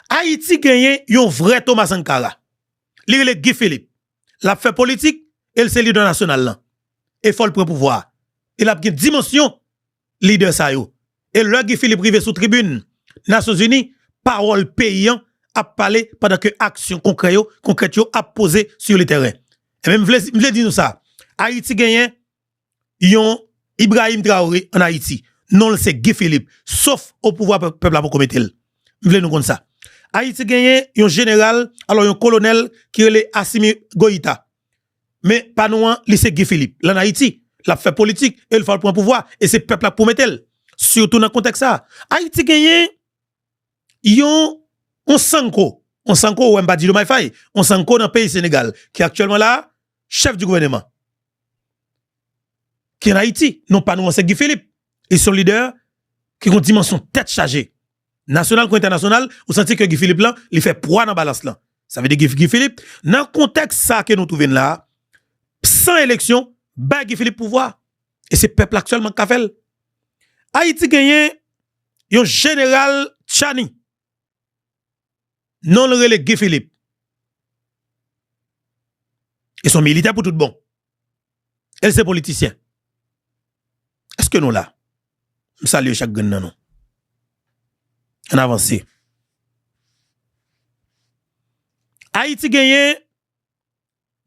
Haïti gagne yon vrai Thomas Sankara. Li le Guy Philippe. L'a fait politique et c'est leader national là. Et faut le prendre pouvoir. Il a une dimension leader ça yo. Et le Guy Philippe rive sous tribune Nations Unies, parole payant a parlé pendant que action concrète yo a posé sur le terrain. Et même vle dire nous ça. Haïti gagne yon Ibrahim Traoré en Haïti. Non, c'est Guy Philippe. Sauf au pouvoir peuple pour commettre. Vle nous comme ça. Haïti gagne yon général, alors yon colonel qui est Assimi Goïta. Mais pas nous, c'est Guy Philippe. Là en Haïti, l'a fait politique et il faut prendre pouvoir et c'est peuple pour mettre. Surtout dans le contexte ça. Haïti gagne yon on sanko ou pas dit le maïfaï, on sanko dans le pays Sénégal qui est actuellement là chef du gouvernement. Qui est en Haïti, non pas nous c'est Guy Philippe. Ils sont leaders qui ont une dimension tête chargée. National ou international, vous sentez que Guy Philippe là, il fait poids dans balance là. Ça veut dire Guy Philippe, dans le contexte ça que nous trouvons là, sans élection, bah Guy Philippe pouvoir. Et c'est peuple actuellement qui a fait. Haïti gagne un général Chani. Non le relais Guy Philippe. Ils sont militaires pour tout bon. Et c'est politicien. Est-ce que nous là? Salut chaque gagne non. On avance. Haïti gagne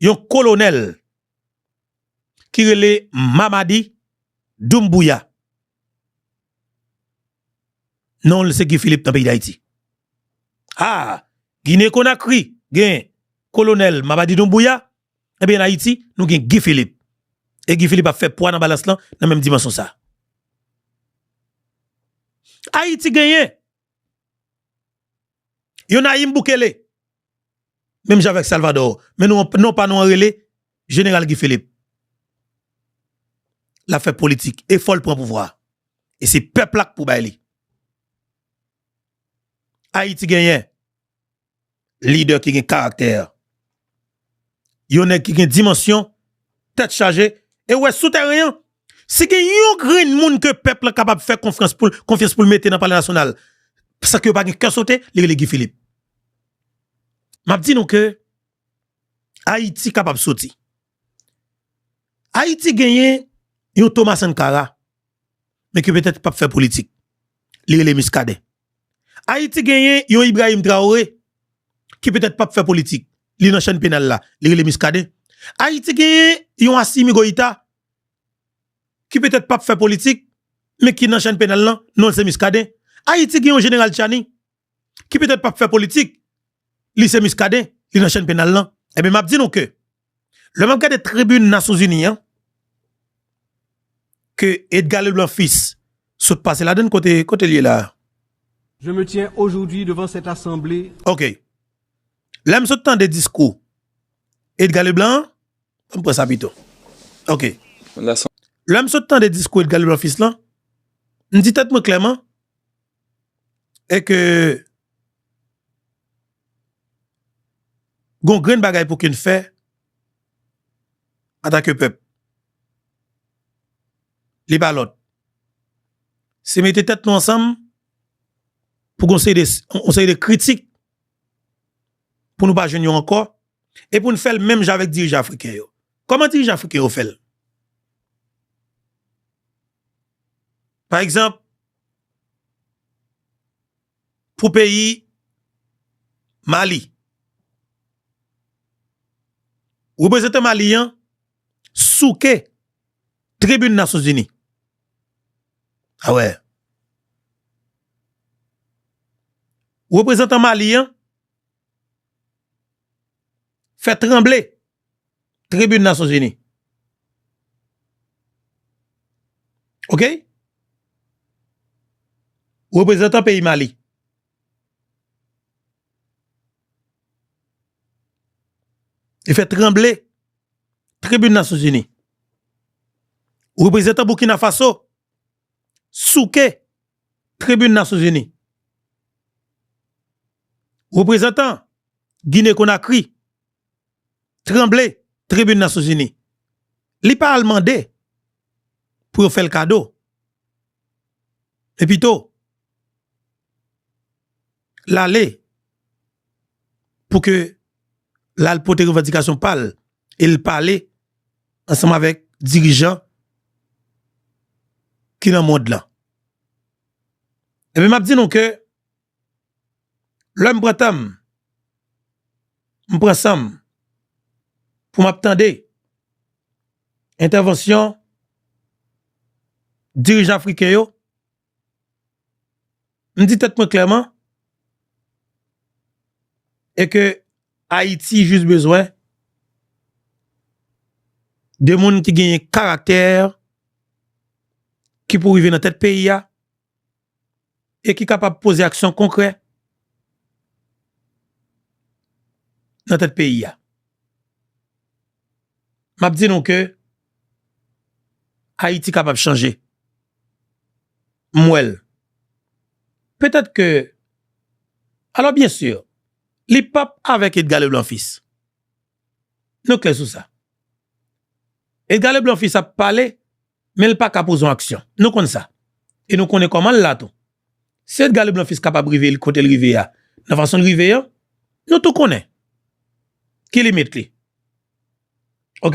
un colonel qui relève Mamadi Doumbouya. Non, c'est Guy Philippe dans le pays d'Haïti. Ah, Guinée-Conakry, gagne colonel Mamadi Doumbouya. Eh bien, en Haïti, nous gagne Guy Philippe. Et Guy Philippe a fait poids dans balance là, dans la même dimension ça. Haïti gagne. Yon a Boukele. Même avec Salvador. Mais non pas nous relais général Guy Philippe. La fait politique et faut le prendre pouvoir. Et c'est peuple pour bailler. Haïti gagne. Leader qui a caractère. Yon a qui a dimension tête chargée et ouais souterrain. Si gen yon green moun que peuple capable faire confiance pour le mettre dans le palais national. Ça que pas qu'un sauter, les Guy Philippe. M'a dit nous que Haïti capable sortir. Haïti gagne yon Thomas Sankara mais que peut-être pas faire politique. Les Miskade. Haïti gagne yon Ibrahim Traoré qui peut-être pas faire politique. Li dans chaîne pénale là, les Miskade. Haïti gagne yon Assimi Goïta qui peut-être pas faire politique mais qui dans chaîne pénale là, non c'est Miskade. Haïti gagne yon général Chani qui peut-être pas faire politique. Li c'est Miskade, li dans chaîne pénale là. Eh bien m'a dit nous que le même cas des tribunes Nations Unies que Edgar Leblanc fils saute passer la donne côté lié là. Je me tiens aujourd'hui devant cette assemblée. OK. Là me saute temps des discours. Edgar Leblanc, on prend ça plutôt. OK. Là me saute temps des discours Edgar Leblanc fils là. Me dit tête moi clairement et que gon grain bagay pour qu'une fait en tant que peuple. Les ballots. C'est mettre tête nous ensemble pour qu'on ait des critiques pour nous pas jeûner encore et pour nous faire le même jeu avec dirigeants africains. Comment dirigeants africains fait? Par exemple, pour pays Mali, représentant malien souke tribune Nations Unies. Ah ouais. Représentant malien fait trembler tribune Nations Unies. OK? Représentant pays Mali. Il fait trembler tribune Nations Unies. Représentant Burkina Faso souke tribune Nations Unies. Représentant Guinée-Conakry trembler tribune Nations Unies. Li pas demandé pour faire le cadeau. Et puis tout l'aller pour que là, porte revendication parle, il parlait ensemble avec dirigeants qui dans le monde là. Et puis, m'a dit non que l'homme bratam, m'prend sam pour m'attendre intervention dirigeant africain yo. M'dit tête moi clairement et que Haïti juste besoin de monde qui gagne caractère qui pour vivre dans tête pays et qui capable de poser action concrète dans tête pays m'a dit non que Haïti capable de changer. Mouel. Peut-être que alors bien sûr, les papes avec Edgar Leblanc fils. Nous clair sur ça. Edgar Leblanc fils a parlé mais il pas capable poser en action. Nous connaissons ça. Et nous connaissons comment là tout. Si Edgar Leblanc fils capable de river le côté le river là, la façon de river, nous tout connaissons. Qui limite li? OK?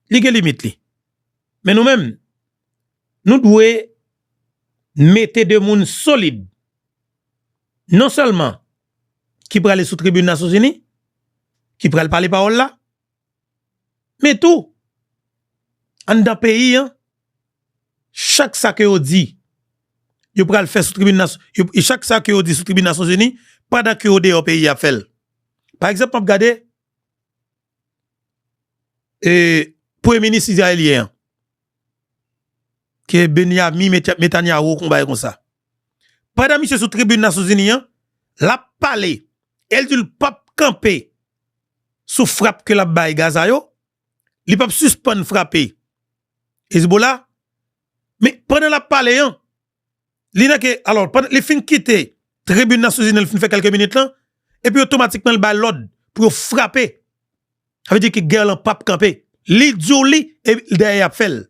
Li limite li. Mais nous-mêmes, nous devons mettre des gens solides. Non seulement qui prennent aller sous tribune des Nations Unies, qui prennent parler parole là, mais tout. En dans pays, chaque ça que vous dit, vous prenez le faire sous tribune chaque ça que vous dit sous tribune des Nations Unies, pendant que vous dit au pays a fait. Par exemple, on regarde Premier ministre israélien qui est Benjamin Netanyahu combat comme ça. Pendant monsieur sous tribune des Nations Unies, la parlé, elle dit le pape camper sous frappe que la baille Gaza yo, li pape suspend frapper Hezbollah. Mais pendant la parlé, li n'a que alors pendant les fin quitter tribune des Nations Unies, il fait quelques minutes là, et puis automatiquement le bail l'ordre pour frapper. Ça veut dire que guerre le pape camper. Li dioli et derrière fait.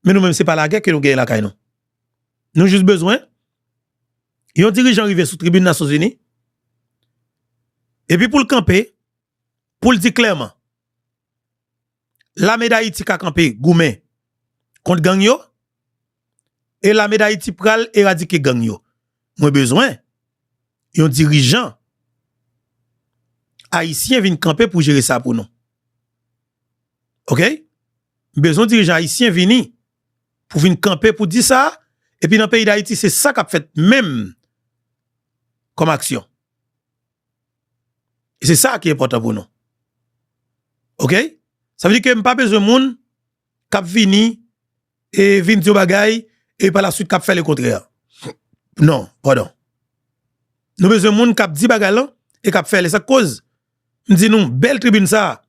Mais nous-mêmes, ce n'est pas la guerre que nous gagnons la caille. Nous avons juste besoin. Yon dirigeant arrivé sous tribune des Nations Unies. Et puis pour le camper, pour le dire clairement, l'armée d'Haïti a campé Goumen contre gang yo, et l'armée d'Haïti pral éradiquer gang yo. Moi besoin, yon dirigeant haïtien vient camper pour gérer ça pour nous. OK? Besoin dirigeant haïtien vini pour venir camper pour dire ça. Et puis dans le pays d'Haïti, c'est ça qu'a fait même comme action. Et c'est ça qui est important pour nous. OK? Ça veut dire que m'pas besoin de monde qui vini et vini dire bagay et par la suite qui fait le contraire. Non, pardon. Nous besoin de monde qui dit bagay là et qui fait ça cause. M'dit nous belle tribune ça.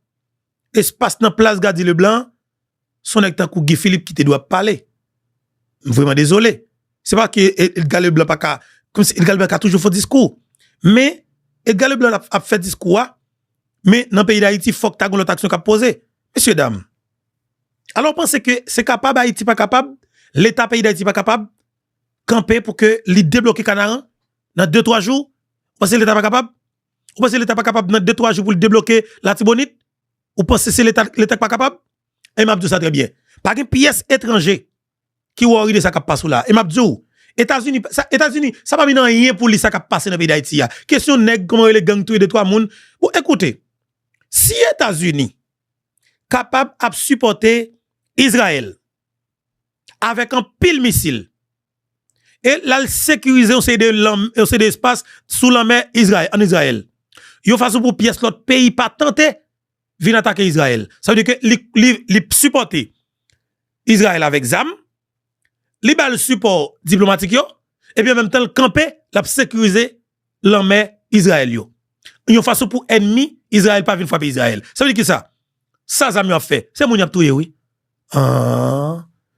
Espace dans place Gadi Leblanc, son est coup Guy Philippe qui te doit parler. Vraiment désolé. C'est pas que Edgar Leblanc pas comme si Edgar Leblanc a toujours fait discours. Mais Edgar Leblanc a fait discours, mais dans le pays d'Haïti, il faut que tu aies l'autre action qu'a posé. Messieurs, dames. Alors, pensez que c'est capable, Haïti pas capable, l'État pays d'Haïti pas capable, camper pour que les débloquer Canaran dans 2-3 jours. Vous pensez que l'État pas capable? Vous pensez que l'État pas capable dans 2-3 jours pour le débloquer la Tibonite? Vous pensez que c'est l'État pas capable? Et m'a dit ça très bien. Par une pièce étrangère qui worry de ça qui passe là. Et m'a dit États-Unis, ça pas mis rien pour lui ça qui passe dans le pays d'Haïti. Question nèg comment les gang tuer de 3 moun. Bon, écoutez, si États-Unis capable de supporter Israël avec un pile missile et la sécuriser on c'est de espace sous la mer Israël en Israël. Yo façon pour pièce l'autre pays pas tenter vient attaquer Israël. Ça veut dire que li supporter Israël avec zam, li ba le support diplomatique yo et puis en même temps le camper la sécuriser la mer Israël yo. Yon façon pour ennemi Israël pas venir frapper Israël. Ça veut dire que ça zam yo fait. C'est moun y a touye oui.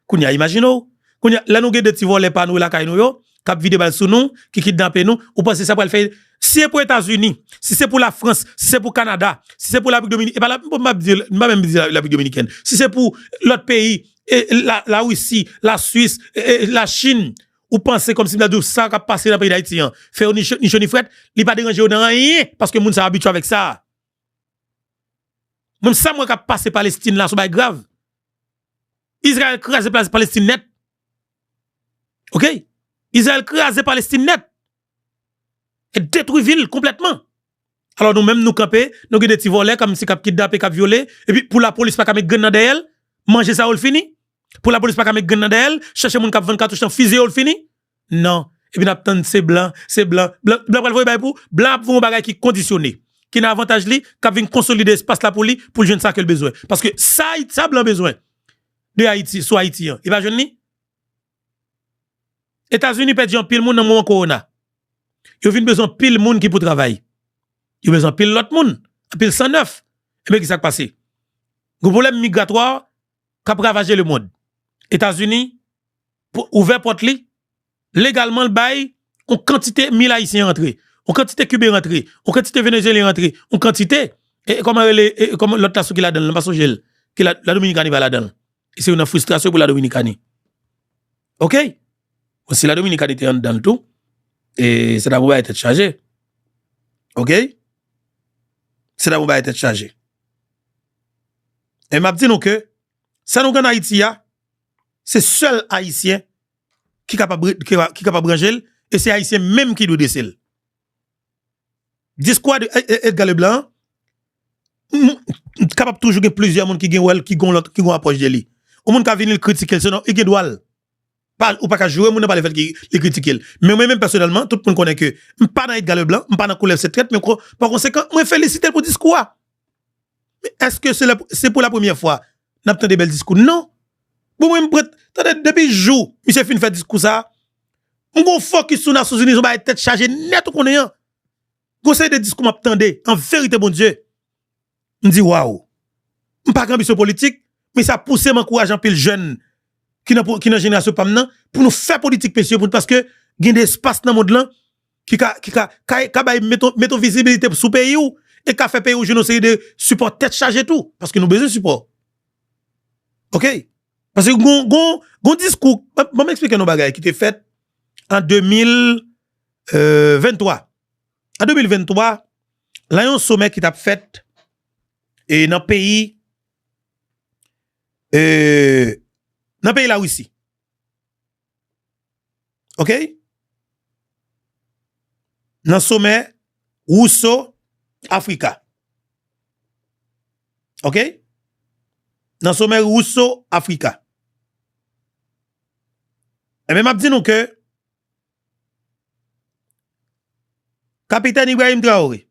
Kounya imagino. Kounya la nou ge de ti voler pa nou la kay nou yo, k'ap vide bal sou nou, qui kidnapper nous, ou pensez ça pour le faire si c'est pour États-Unis, si c'est pour la France, si c'est pour Canada, si c'est pour la République dominicaine, et pas la même dire la République dominicaine. Si c'est pour l'autre pays, la Russie, la Suisse, la Chine, ou pensez comme si vous avez ça qui a passé dans le pays d'Haïti, faire ni chaud ni fret, il pas déranger dans rien, parce que moun sa habitué avec ça. Même ça, moi, qui a passé Palestine là, c'est grave. Israël crase Palestine net. OK? Israël crase Palestine net. Et détruit ville complètement. Alors nous-mêmes, nous camper, nous avons des petits volets comme si cap kidnappé, cap violé, et puis pour la police, pas mettre gun dans elle, manger ça, ou le fini. Pour la police, pas mettre gun dans elle, chercher mon cap 24 touches en fusil, ou le fini. Non. Et puis, nous c'est blanc, blanc pour un bagage qui est conditionné, qui n'a avantage li, qui vient consolider l'espace là pour lui, pour le jeune ça que le besoin. Parce que ça blanc besoin de Haïti, soit haïtien. Il va jeune ni? États-Unis perdent un pile monde dans le moment corona. Ils ont besoin pile monde qui pour travailler. Ils ont besoin pile l'autre monde, pile 109. Et bien, qu'est-ce qui s'est passé? Le problème migratoire qui a ravagé le monde. États-Unis, ouvert porte li, légalement le bail, on quantité 1000 haïtiens rentrés, on quantité cubains rentrés, on quantité vénézuéliens rentrés, on quantité, et comment l'autre tasse qui la donne, pas songel, qui la Dominicanie va la donne. Et c'est une frustration pour la Dominicanie. OK? Si la Dominicanie était dans le tout, et c'est d'abord être chargé. OK? C'est d'abord être chargé. Et m'a dit nous que, ça nous en Haïti, c'est seul haïtien qui capable brancher, et c'est haïtien même qui doit descendre. Discours de Edgar Leblanc, capable toujours de plusieurs monde qui ont approche de lui. Au monde qui venir critiquer, sinon il doit pas ou pas jouer, mon pas le fait qu'il critique. Mais moi même personnellement, tout le monde connaît que pas dans Edgar Leblanc, pas dans couleur cette traite, mais par conséquent, moi féliciter pour discours. Mais est-ce que c'est pour la première fois n'a pas des belles discours? Non. Bon moi depuis jour, monsieur fin fait discours ça. On focus sur Nations Unies, on va être chargé net qu'on est. Conseil de discours m'attendait en vérité bon Dieu. On dit waouh. On pas ambition politique, mais ça pousse m'encourage en pile jeune qui dans génération pas maintenant pour nous faire politique parce que il y a des espaces dans le monde là qui mettre visibilité sous pays ou et qui fait pays ou je sais de support tête chargé tout parce que nous besoin de support. OK? Parce que gon discours, je m'explique nos bagages qui était fait en 2023. En 2023, là, il y a un sommet qui t'a fait et dans le pays la Russie. OK? Dans le sommet Russo-Africa. OK? Dans le sommet Russo-Africa. Et même, je dis nous que Capitaine Ibrahim Traoré,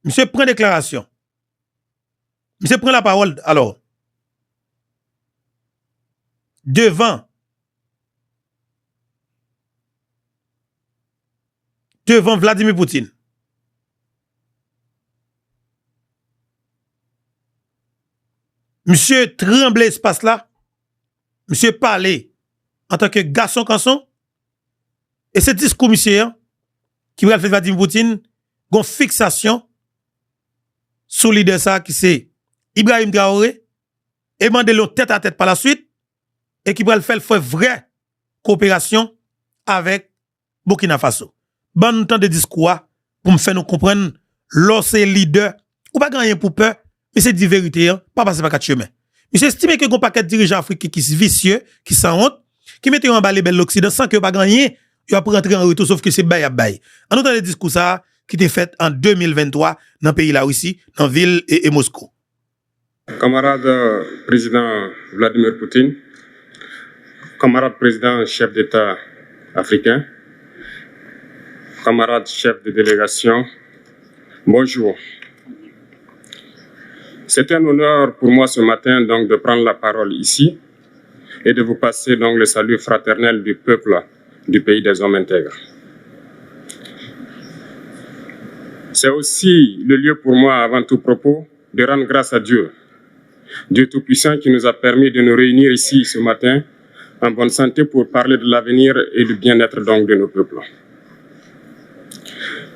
monsieur prend déclaration. Monsieur prend la parole alors. Devant Vladimir Poutine. Monsieur tremble espace là. Monsieur parlait en tant que garçon canson. Et ce discours, monsieur, qui va faire Vladimir Poutine, une fixation sur le leader ça qui c'est Ibrahim Traoré, et demander le tête à tête par la suite, et qui va faire vraie coopération avec Burkina Faso. Bon temps de discours pour me faire nous comprendre, lorsque leader, ou pas gagner pour peur, mais c'est dit vérité, pas passer par quatre chemins. Monsieur estime que un paquet de dirigeants africains qui sont vicieux, qui sont honte, qui mettent en bas les belles l'Occident sans que pas gagner, il va rentrer en retour, sauf que c'est bail à bail. En autant le discours ça, qui était fait en 2023 dans le pays là aussi, dans la ville et Moscou. Camarade président Vladimir Poutine, camarade président chef d'État africain, camarade chef de délégation, bonjour. C'est un honneur pour moi ce matin donc de prendre la parole ici et de vous passer donc le salut fraternel du peuple du pays des hommes intègres. C'est aussi le lieu pour moi, avant tout propos, de rendre grâce à Dieu, Dieu Tout-Puissant qui nous a permis de nous réunir ici ce matin en bonne santé pour parler de l'avenir et du bien-être donc de nos peuples.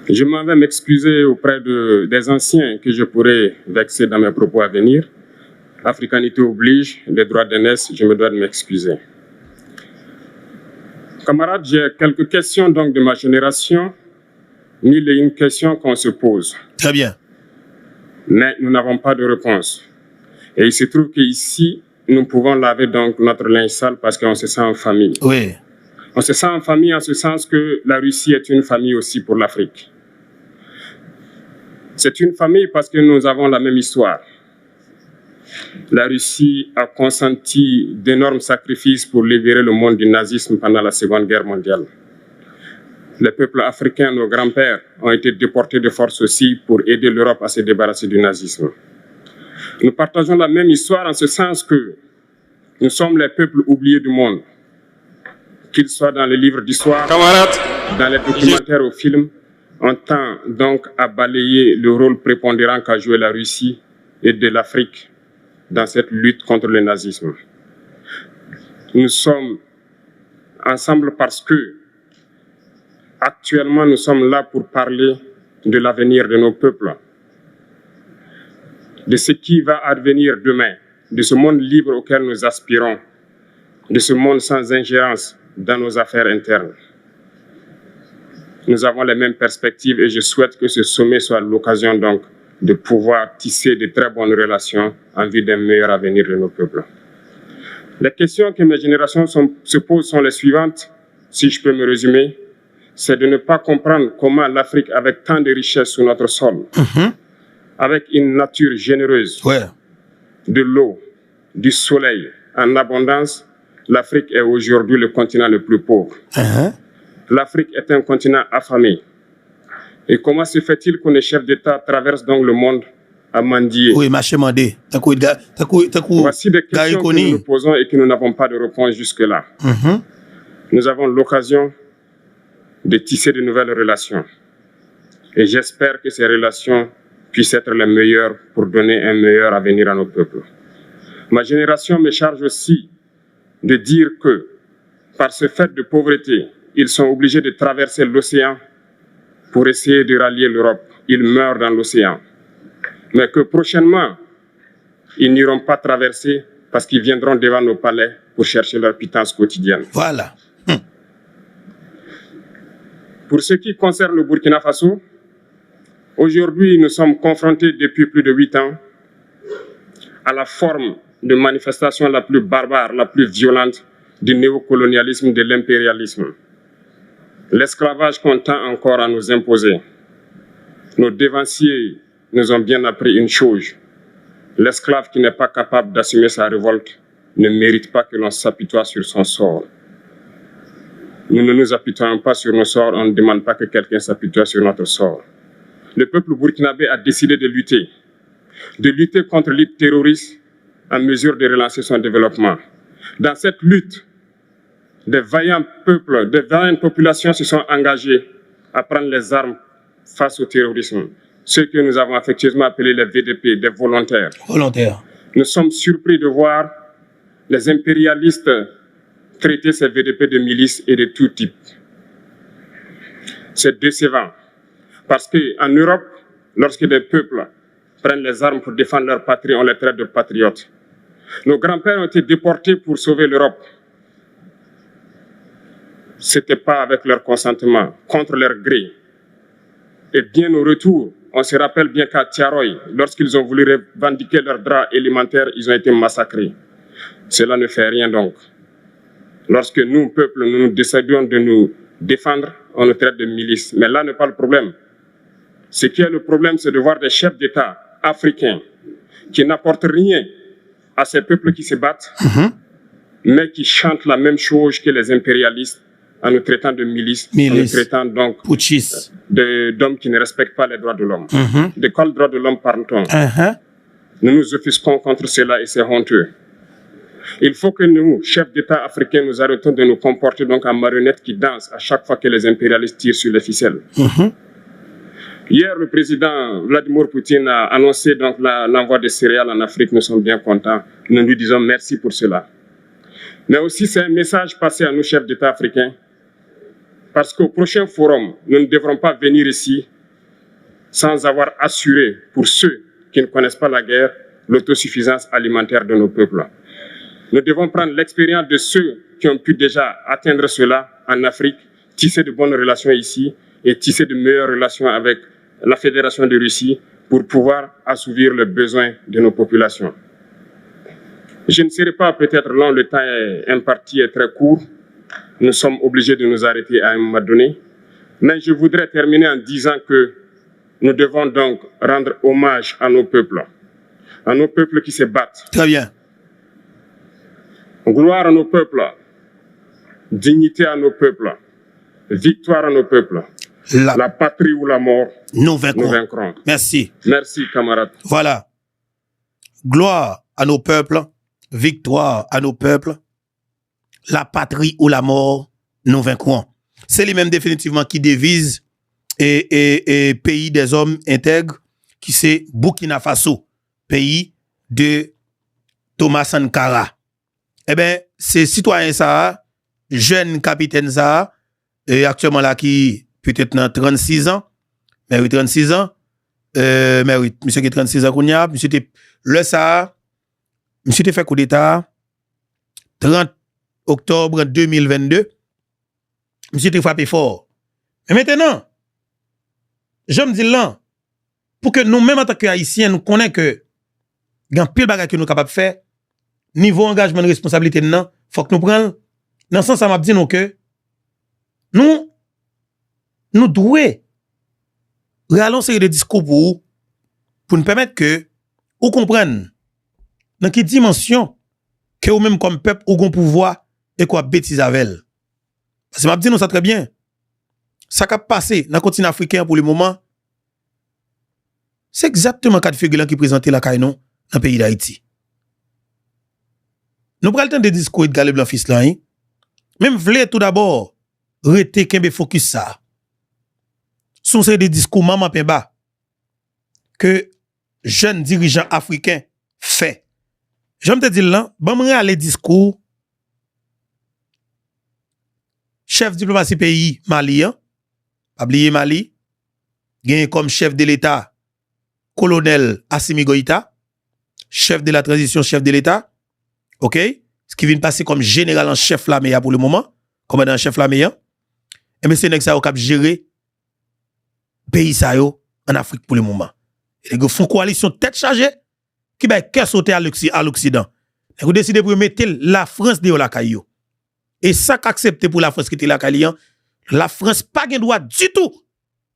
Je m'en vais m'excuser auprès des anciens que je pourrais vexer dans mes propos à venir. Africanité oblige, les droits d'aînesse, je me dois de m'excuser. Camarades, j'ai quelques questions donc de ma génération, mille et une questions qu'on se pose. Très bien. Mais nous n'avons pas de réponse. Et il se trouve qu'ici, nous pouvons laver donc notre linge sale parce qu'on se sent en famille. Oui. On se sent en famille en ce sens que la Russie est une famille aussi pour l'Afrique. C'est une famille parce que nous avons la même histoire. La Russie a consenti d'énormes sacrifices pour libérer le monde du nazisme pendant la Seconde Guerre mondiale. Les peuples africains, nos grands-pères, ont été déportés de force aussi pour aider l'Europe à se débarrasser du nazisme. Nous partageons la même histoire en ce sens que nous sommes les peuples oubliés du monde. Qu'ils soient dans les livres d'histoire, dans les documentaires ou films, on tend donc à balayer le rôle prépondérant qu'a joué la Russie et de l'Afrique dans cette lutte contre le nazisme. Nous sommes ensemble parce que actuellement nous sommes là pour parler de l'avenir de nos peuples, de ce qui va advenir demain, de ce monde libre auquel nous aspirons, de ce monde sans ingérence dans nos affaires internes. Nous avons les mêmes perspectives et je souhaite que ce sommet soit l'occasion donc de pouvoir tisser de très bonnes relations en vue d'un meilleur avenir de nos peuples. Les questions que mes générations se posent sont les suivantes, si je peux me résumer. C'est de ne pas comprendre comment l'Afrique, avec tant de richesses sur notre sol, avec une nature généreuse, de l'eau, du soleil en abondance, l'Afrique est aujourd'hui le continent le plus pauvre. L'Afrique est un continent affamé. Et comment se fait-il que les chefs d'État traversent donc le monde à mendier? Oui, marché mandé. Voici des questions que nous nous posons et que nous n'avons pas de réponse jusque-là. Nous avons l'occasion de tisser de nouvelles relations. Et j'espère que ces relations puissent être les meilleures pour donner un meilleur avenir à nos peuples. Ma génération me charge aussi de dire que, par ce fait de pauvreté, ils sont obligés de traverser l'océan pour essayer de rallier l'Europe. Ils meurent dans l'océan. Mais que prochainement, ils n'iront pas traverser parce qu'ils viendront devant nos palais pour chercher leur pitance quotidienne. Voilà. Pour ce qui concerne le Burkina Faso, aujourd'hui, nous sommes confrontés depuis plus de 8 ans à la forme de manifestation la plus barbare, la plus violente du néocolonialisme, de l'impérialisme. L'esclavage qu'on tend encore à nous imposer. Nos dévanciers nous ont bien appris une chose. L'esclave qui n'est pas capable d'assumer sa révolte ne mérite pas que l'on s'apitoie sur son sort. Nous ne nous apitoyons pas sur nos sorts, on ne demande pas que quelqu'un s'apitoie sur notre sort. Le peuple burkinabé a décidé de lutter contre le terrorisme en mesure de relancer son développement. Dans cette lutte, des vaillants peuples, des vaillantes populations se sont engagées à prendre les armes face au terrorisme. Ceux que nous avons affectueusement appelés les VDP, des volontaires. Nous sommes surpris de voir les impérialistes traiter ces VDP de milices et de tout type. C'est décevant. Parce qu'en Europe, lorsque des peuples prennent les armes pour défendre leur patrie, on les traite de patriotes. Nos grands-pères ont été déportés pour sauver l'Europe. Ce n'était pas avec leur consentement, contre leur gré. Et bien au retour, on se rappelle bien qu'à Tiaroy, lorsqu'ils ont voulu revendiquer leurs droits élémentaires, ils ont été massacrés. Cela ne fait rien donc. Lorsque nous, peuple, nous décidons de nous défendre, on nous traite de milices. Mais là n'est pas le problème. Ce qui est le problème, c'est de voir des chefs d'État africains qui n'apportent rien à ces peuples qui se battent, mais qui chantent la même chose que les impérialistes en nous traitant de milices, en nous traitant donc d'hommes qui ne respectent pas les droits de l'homme. De quels droits de l'homme parle-t-on? Nous nous offusquons contre cela et c'est honteux. Il faut que nous, chefs d'État africains, nous arrêtons de nous comporter donc en marionnettes qui dansent à chaque fois que les impérialistes tirent sur les ficelles. Hier, le président Vladimir Poutine a annoncé donc l'envoi de céréales en Afrique. Nous sommes bien contents. Nous lui disons merci pour cela. Mais aussi, c'est un message passé à nous, chefs d'État africains, parce qu'au prochain forum, nous ne devrons pas venir ici sans avoir assuré, pour ceux qui ne connaissent pas la guerre, l'autosuffisance alimentaire de nos peuples. Nous devons prendre l'expérience de ceux qui ont pu déjà atteindre cela en Afrique, tisser de bonnes relations ici et tisser de meilleures relations avec la Fédération de Russie pour pouvoir assouvir les besoins de nos populations. Je ne serai pas peut-être long, le temps imparti est très court. Nous sommes obligés de nous arrêter à un moment donné. Mais je voudrais terminer en disant que nous devons donc rendre hommage à nos peuples qui se battent. Très bien. Gloire à nos peuples, dignité à nos peuples, victoire à nos peuples. La patrie ou la mort, nous vaincrons. Merci. Merci, camarades. Voilà. Gloire à nos peuples, victoire à nos peuples, la patrie ou la mort, nous vaincrons. C'est lui-même définitivement qui dévise et pays des hommes intègres, qui c'est Burkina Faso, pays de Thomas Sankara. Eh bien, c'est citoyen ça, jeune capitaine ça, et actuellement là qui peut-être dans 36 ans, mais oui, 36 ans, mais oui, monsieur qui 36 ans qu'on y a, monsieur le ça, monsieur te fait coup d'état 30 octobre 2022, monsieur te frappé fort. Mais maintenant, je me dis là, pour que nous-mêmes en tant qu'Haïtiens, nous connaissons que il y a un pile bagage que nous sommes capables de faire, niveau engagement de responsabilité, il faut que nous prenions, dans ce sens, ça m'a dit que nous devons relancer des discours pour nous permettre que vous compreniez dans quelle dimension que vous même comme peuple, vous avez pouvoir et quoi bêtise avec elle. Parce que m'a dit nous ça très bien. Ça qui a passé dans le continent africain pour le moment, c'est exactement le cas de figure qui présentait la caille dans le pays d'Haïti. Nous prenons le temps de discours de Galé Blanc fils là, même voulez tout d'abord rete kembe focus ça. Son c'est des discours maman pemba que jeunes dirigeants africains fait. J'aime te dire là, bon les discours chef diplomatie pays malien, pas oublier Mali, gagne comme chef de l'État colonel Assimi Goïta, chef de la transition, chef de l'État, ok, ce qui vient passer comme général en chef la meilleure pour le moment, commandant en chef la meilleure, et monsieur Nek ça cap gérer pays ça yo en Afrique pour le moment. Et ils font coalition tête chargée qui va cœur sauter à l'Occident. Et vous décidez pour mettre la France de la caillou. Et ça qu'accepter pour la France qui était la caillou, la France pas gen droit du tout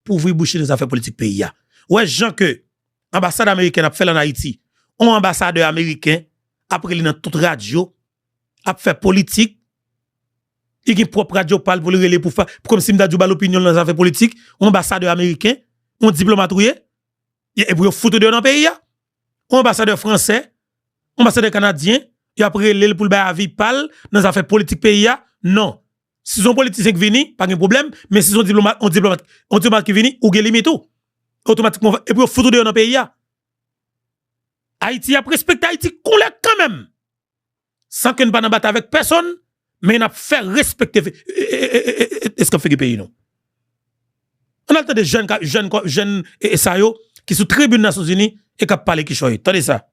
pour ouvrir boucher les affaires politiques pays. Ouais, Jean que ambassade américaine a fait en Haïti, un ambassadeur américain après il dans toute radio a fait politique. Il y a propre radio parle pour le relais pour faire comme si m'da djouba l'opinion dans les affaires politiques, un ambassadeur américain, un diplomate et pour foutre de dans le pays, un ambassadeur français, un ambassadeur canadien, et après l'île pour le bail avis parle dans les affaires politiques pays, non. Si son politicien qui vient, pas de problème, mais si son diplomate, on diplomate qui vient, ou gen limite tout. Automatiquement, et pour foutre de dans le pays. Haïti a respecté Haïti quand même. Sans qu'on ne pas battre avec personne, mais on a fait respecter est-ce qu'on fait le pays non. On a des jeunes et ça yo qui sont tribune des Nations Unies et qui parlent qui choy. Attendez ça.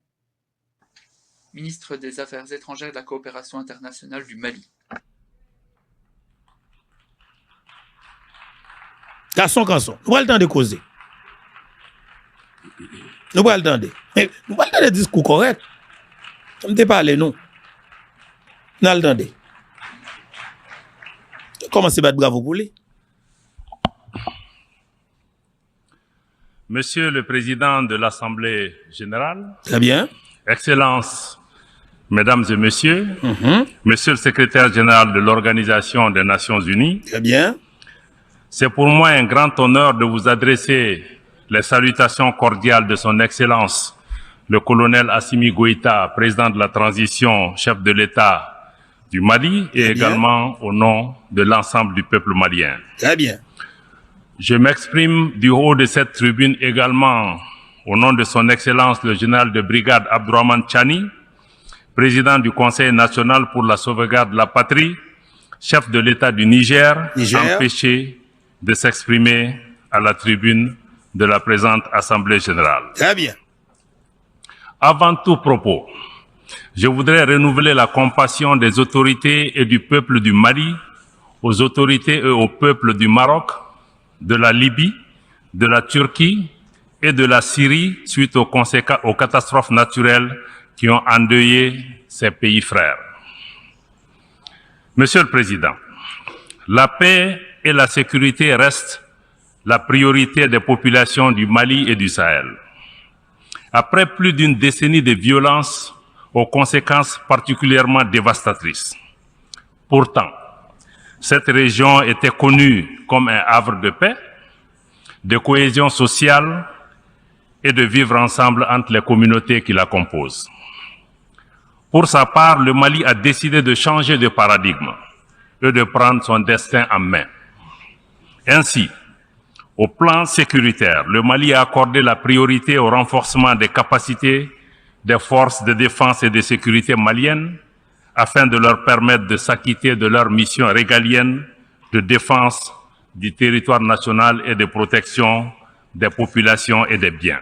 Ministre des Affaires étrangères et de la coopération internationale du Mali. Garçon, nous pas le temps de causer. Nous pas le temps de. Nous pas le temps de discours correct. On ne parle non. Nous le temps de. Comment c'est battre bravo pour lui? Monsieur le Président de l'Assemblée générale. Très bien. Excellences, Mesdames et Messieurs. Monsieur le Secrétaire général de l'Organisation des Nations Unies. Très bien. C'est pour moi un grand honneur de vous adresser les salutations cordiales de son Excellence, le colonel Assimi Goïta, président de la transition, chef de l'État du Mali, et également au nom de l'ensemble du peuple malien. Très bien. Je m'exprime du haut de cette tribune également au nom de son Excellence le général de brigade Abdourahmane Tchani, président du Conseil national pour la sauvegarde de la patrie, chef de l'État du Niger, empêché de s'exprimer à la tribune de la présente Assemblée générale. Très bien. Avant tout propos, je voudrais renouveler la compassion des autorités et du peuple du Mali aux autorités et au peuple du Maroc, de la Libye, de la Turquie et de la Syrie suite aux catastrophes naturelles qui ont endeuillé ces pays frères. Monsieur le Président, la paix et la sécurité restent la priorité des populations du Mali et du Sahel. Après plus d'une décennie de violence aux conséquences particulièrement dévastatrices. Pourtant, cette région était connue comme un havre de paix, de cohésion sociale et de vivre ensemble entre les communautés qui la composent. Pour sa part, le Mali a décidé de changer de paradigme et de prendre son destin en main. Ainsi, au plan sécuritaire, le Mali a accordé la priorité au renforcement des capacités des forces de défense et de sécurité maliennes afin de leur permettre de s'acquitter de leur mission régalienne de défense du territoire national et de protection des populations et des biens.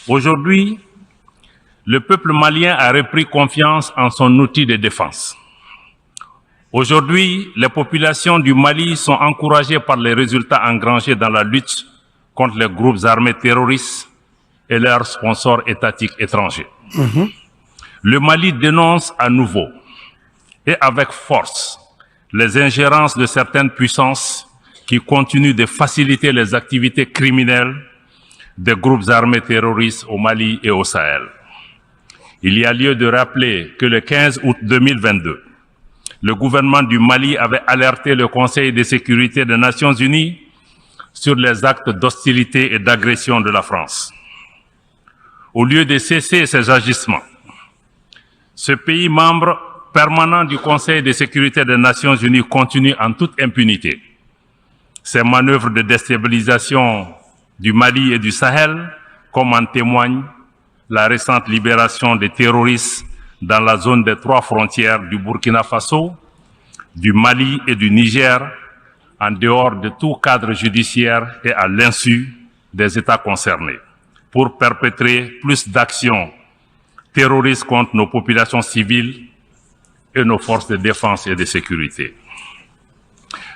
Aujourd'hui, le peuple malien a repris confiance en son outil de défense. Aujourd'hui, les populations du Mali sont encouragées par les résultats engrangés dans la lutte contre les groupes armés terroristes et leurs sponsors étatiques étrangers. Le Mali dénonce à nouveau et avec force les ingérences de certaines puissances qui continuent de faciliter les activités criminelles des groupes armés terroristes au Mali et au Sahel. Il y a lieu de rappeler que le 15 août 2022, le gouvernement du Mali avait alerté le Conseil de sécurité des Nations Unies sur les actes d'hostilité et d'agression de la France. Au lieu de cesser ces agissements, ce pays membre permanent du Conseil de sécurité des Nations Unies continue en toute impunité ces manœuvres de déstabilisation du Mali et du Sahel, comme en témoigne la récente libération des terroristes dans la zone des 3 frontières du Burkina Faso, du Mali et du Niger, en dehors de tout cadre judiciaire et à l'insu des États concernés, pour perpétrer plus d'actions terroristes contre nos populations civiles et nos forces de défense et de sécurité.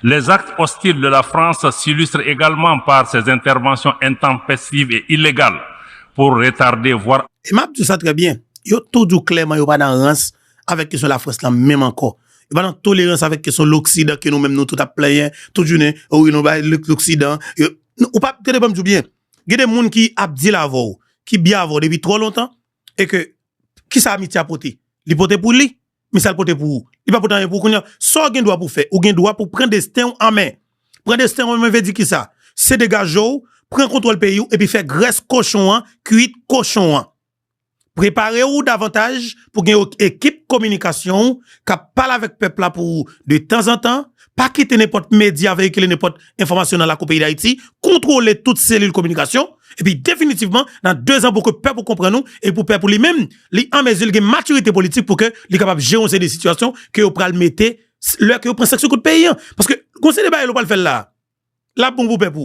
Les actes hostiles de la France s'illustrent également par ses interventions intempestives et illégales pour retarder, voire... Et m'a dit ça très bien. Yo tout dit clairement, yo pas dans rance avec question la France là, même encore. Yo pas dans tolérance avec question l'Occident que nous-mêmes nous tout a plaigné, toute journée, oui, nous l'Occident. Ou pas, tenez pas me dire bien. Il y a des gens qui a dit la voix, qui bien avant depuis trop longtemps, et que, qui sa amitié a porté? Il porté pour lui, mais ça le porté pour vous. Il pas porté pour qu'on soit gen droit pour faire, ou gen droit pour prendre destin en main. Prendre destin en main veut dire qui ça? C'est dégager, prendre contrôle pays, et puis faire graisse cochon, cuite cochon. Préparez-vous davantage pour une équipe communication qui parle avec peuple là pour de temps en temps, pas quitter n'importe média, véhiculer n'importe information dans la pays d'Haïti, contrôler toutes cellules communication, et puis définitivement, dans 2 ans pour que le peuple comprenne nous, et pour peuple lui-même, lui en mesure de maturité politique pour que lui capable de gérer des situations que vous pral mettre, l'heure que vous prenez section contre pays. Parce que, conseil de bail, vous pas le faire là. Là, bon pour peuple.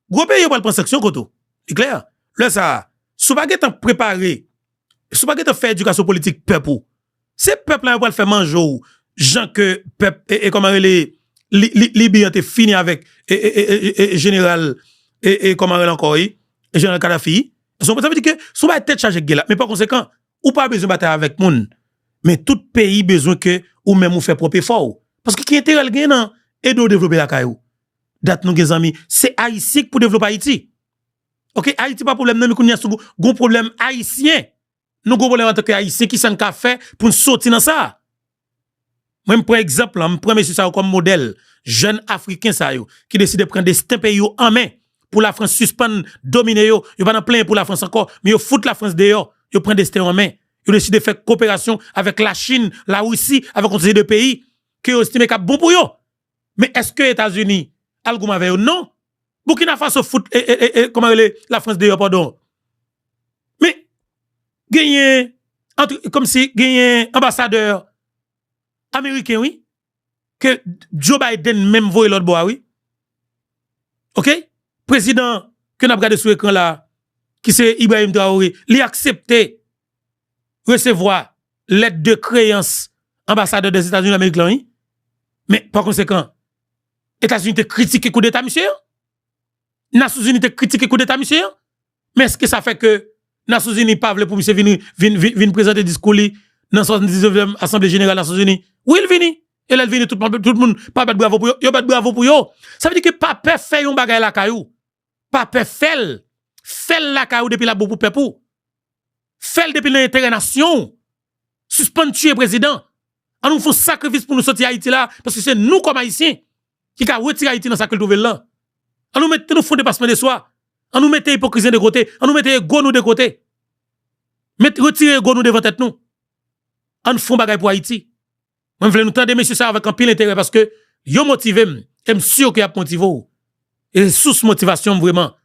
Gros pays, vous pas le prendre section contre. C'est clair? Là, ça, sous pas temps préparé, sous pas temps faire éducation politique peuple. C'est peuple là, vous pas le faire manger, gens que peuple, et comment les Libyen était fini avec général et comment elle encore général Kadhafi. Ça veut dire que sous pas tête chargée là, mais par conséquent, ou pas besoin de bataille avec moun, mais tout pays besoin que ou même ou fait propre effort parce que qui intérêt gain nan et de développer la caillou. Date nous amis, c'est haïtien pour développer Haïti. OK, Haïti pas problème non mais qu'on y a gros problème haïtien. Nous gros problème en tant que haïtien qui s'en ka fait pour nous sortir dans ça. Moi, par exemple, je prends monsieur ça comme modèle, jeune africain ça yo, qui décide de prendre des pays en main pour la France suspendre, dominer yo, yo pas dans plein pour la France encore, mais yo fout la France dehors, yo prend des en main. Yo décide de faire coopération avec la Chine, la Russie, avec un série de pays que yo estime cap bon pour yo. Mais est-ce que États-Unis algou avec yo non? Burkina Faso fout comment la France dehors pardon. Mais gagner comme si gagner ambassadeur américain, oui, que Joe Biden même voye l'autre bois, oui. OK? Président, que n'a regardé sur l'écran là, qui c'est Ibrahim Traoré, il a accepté recevoir l'aide de créance ambassadeur des États-Unis d'Amérique, oui. Mais par conséquent, États-Unis te critiqué coup d'État, monsieur? Nations Unies te critiqué coup d'État, monsieur? Mais est-ce que ça fait que Nations Unies pas voulu pour monsieur venir présenter discours li dans la 79e Assemblée Générale des Nations Unies? Oui, il vini. Et là, il vini, tout le monde, pas battre bravo pour yo, battre bravo pour yo. Ça veut dire que pas peur fait yon bagay la kayou. Pas peur fait la kayou depuis la boue pour pepou. Fait depuis l'intérêt nation. Suspend tuer président. On nous fait sacrifice pour nous sortir Haïti là, parce que c'est nous comme Haïtiens qui a retiré Haïti dans sa culture là. On nous mette nous fond dépassement de soi. On nous mette hypocrisie de côté. On nous mette ego nous de côté. Retirer ego nous devant tête nous. On font bagay pour Haïti. Moi, je veux nous tendre, messieurs, ça avec un pile intérêt parce que yo motivé, et sûr qu'il y a motivé. Et sous motivation vraiment.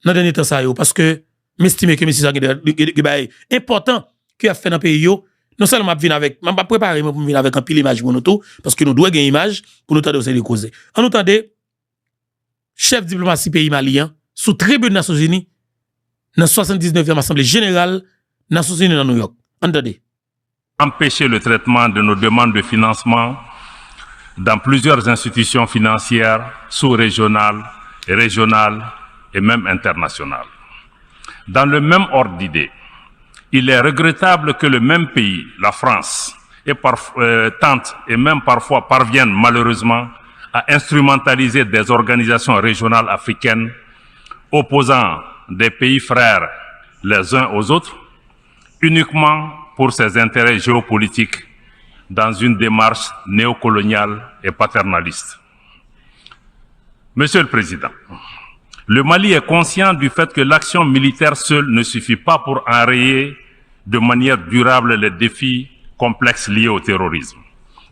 Dans le dernier temps, ça, parce que m'estime que messieurs, c'est important qu'il a fait dans le pays. Non seulement je viens avec, je vais préparer pour venir avec un pile image pour nous tout, parce que nous devons gagner une image pour nous tendre aussi de causer. On nous tende, chef diplomatie pays malien, sous tribune des Nations Unies, dans la 79e Assemblée Générale des Nations Unies dans New York. Entendez. Empêcher le traitement de nos demandes de financement dans plusieurs institutions financières sous-régionales, régionales et même internationales. Dans le même ordre d'idée, il est regrettable que le même pays, la France, tente et même parfois parvienne malheureusement à instrumentaliser des organisations régionales africaines opposant des pays frères les uns aux autres uniquement pour ses intérêts géopolitiques dans une démarche néocoloniale et paternaliste. Monsieur le Président, le Mali est conscient du fait que l'action militaire seule ne suffit pas pour enrayer de manière durable les défis complexes liés au terrorisme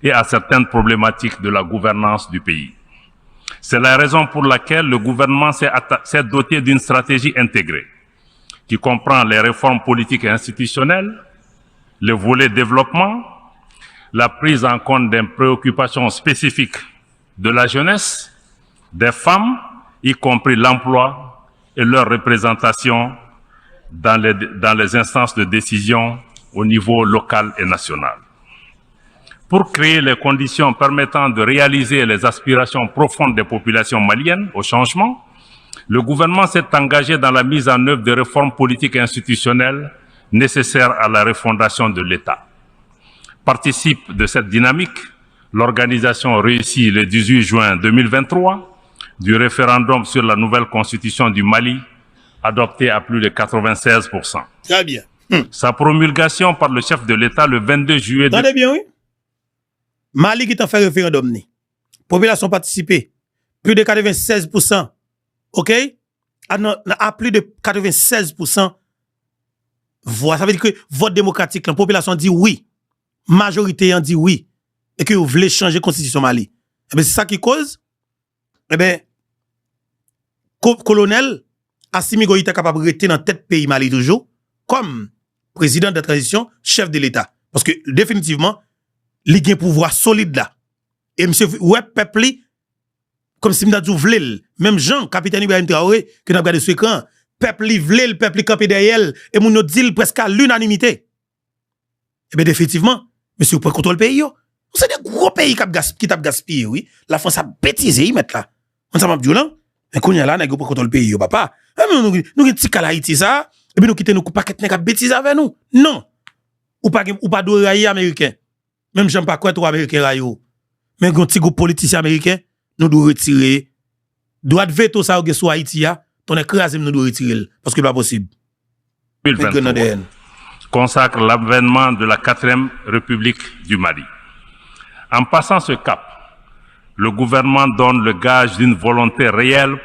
et à certaines problématiques de la gouvernance du pays. C'est la raison pour laquelle le gouvernement s'est doté d'une stratégie intégrée qui comprend les réformes politiques et institutionnelles, le volet développement, la prise en compte des préoccupations spécifiques de la jeunesse, des femmes, y compris l'emploi et leur représentation dans les instances de décision au niveau local et national. Pour créer les conditions permettant de réaliser les aspirations profondes des populations maliennes au changement, le gouvernement s'est engagé dans la mise en œuvre de réformes politiques et institutionnelles nécessaires à la refondation de l'État. Participe de cette dynamique l'organisation réussie le 18 juin 2023 du référendum sur la nouvelle constitution du Mali, adoptée à plus de 96%. Très bien. Sa promulgation par le chef de l'État le 22 juillet... Attendez bien, oui. Mali qui t'a fait référendum, population participée, plus de 96%, ok? À plus de 96%, voix. Ça veut dire que vote démocratique, la population dit oui, majorité en dit oui, et que vous voulez changer la constitution Mali. Eh bien, c'est ça qui cause, eh bien, colonel Assimi Goïta est capable de rester dans tête pays Mali toujours, comme président de la transition, chef de l'État. Parce que, définitivement, il y a un pouvoir solide là. Et monsieur, ouais, peuple, comme si m'dadou vle, même Jean, capitaine Ibrahim Traoré, que n'a regardé sur écran, peuple vle, le peuple campé derrière, et moun nou dit presque à l'unanimité. Eh bien, définitivement, monsieur, vous pouvez contrôler le pays, yo. C'est des gros pays qui t'a gaspillé, oui. La France a bêtisé, ils mettent là. On s'en va dire là, mais qu'on y a là, n'a pas contrôler le pays, yo, papa. Nous, nous, petit cas Haïti, ça, et puis nous quittons nous, pas qu'être n'a bêtise avec nous. Non. Ou pas de raï américain. Même j'aime pas quoi trop américain rayo. Mais un petit groupe politicien américain, nous devons retirer. Droit de veto ça ou sur Haïti, ton écrasé nous devons retirer. Parce que c'est pas possible. 2023 consacre l'avènement de la 4e République du Mali. En passant ce cap, le gouvernement donne le gage d'une volonté réelle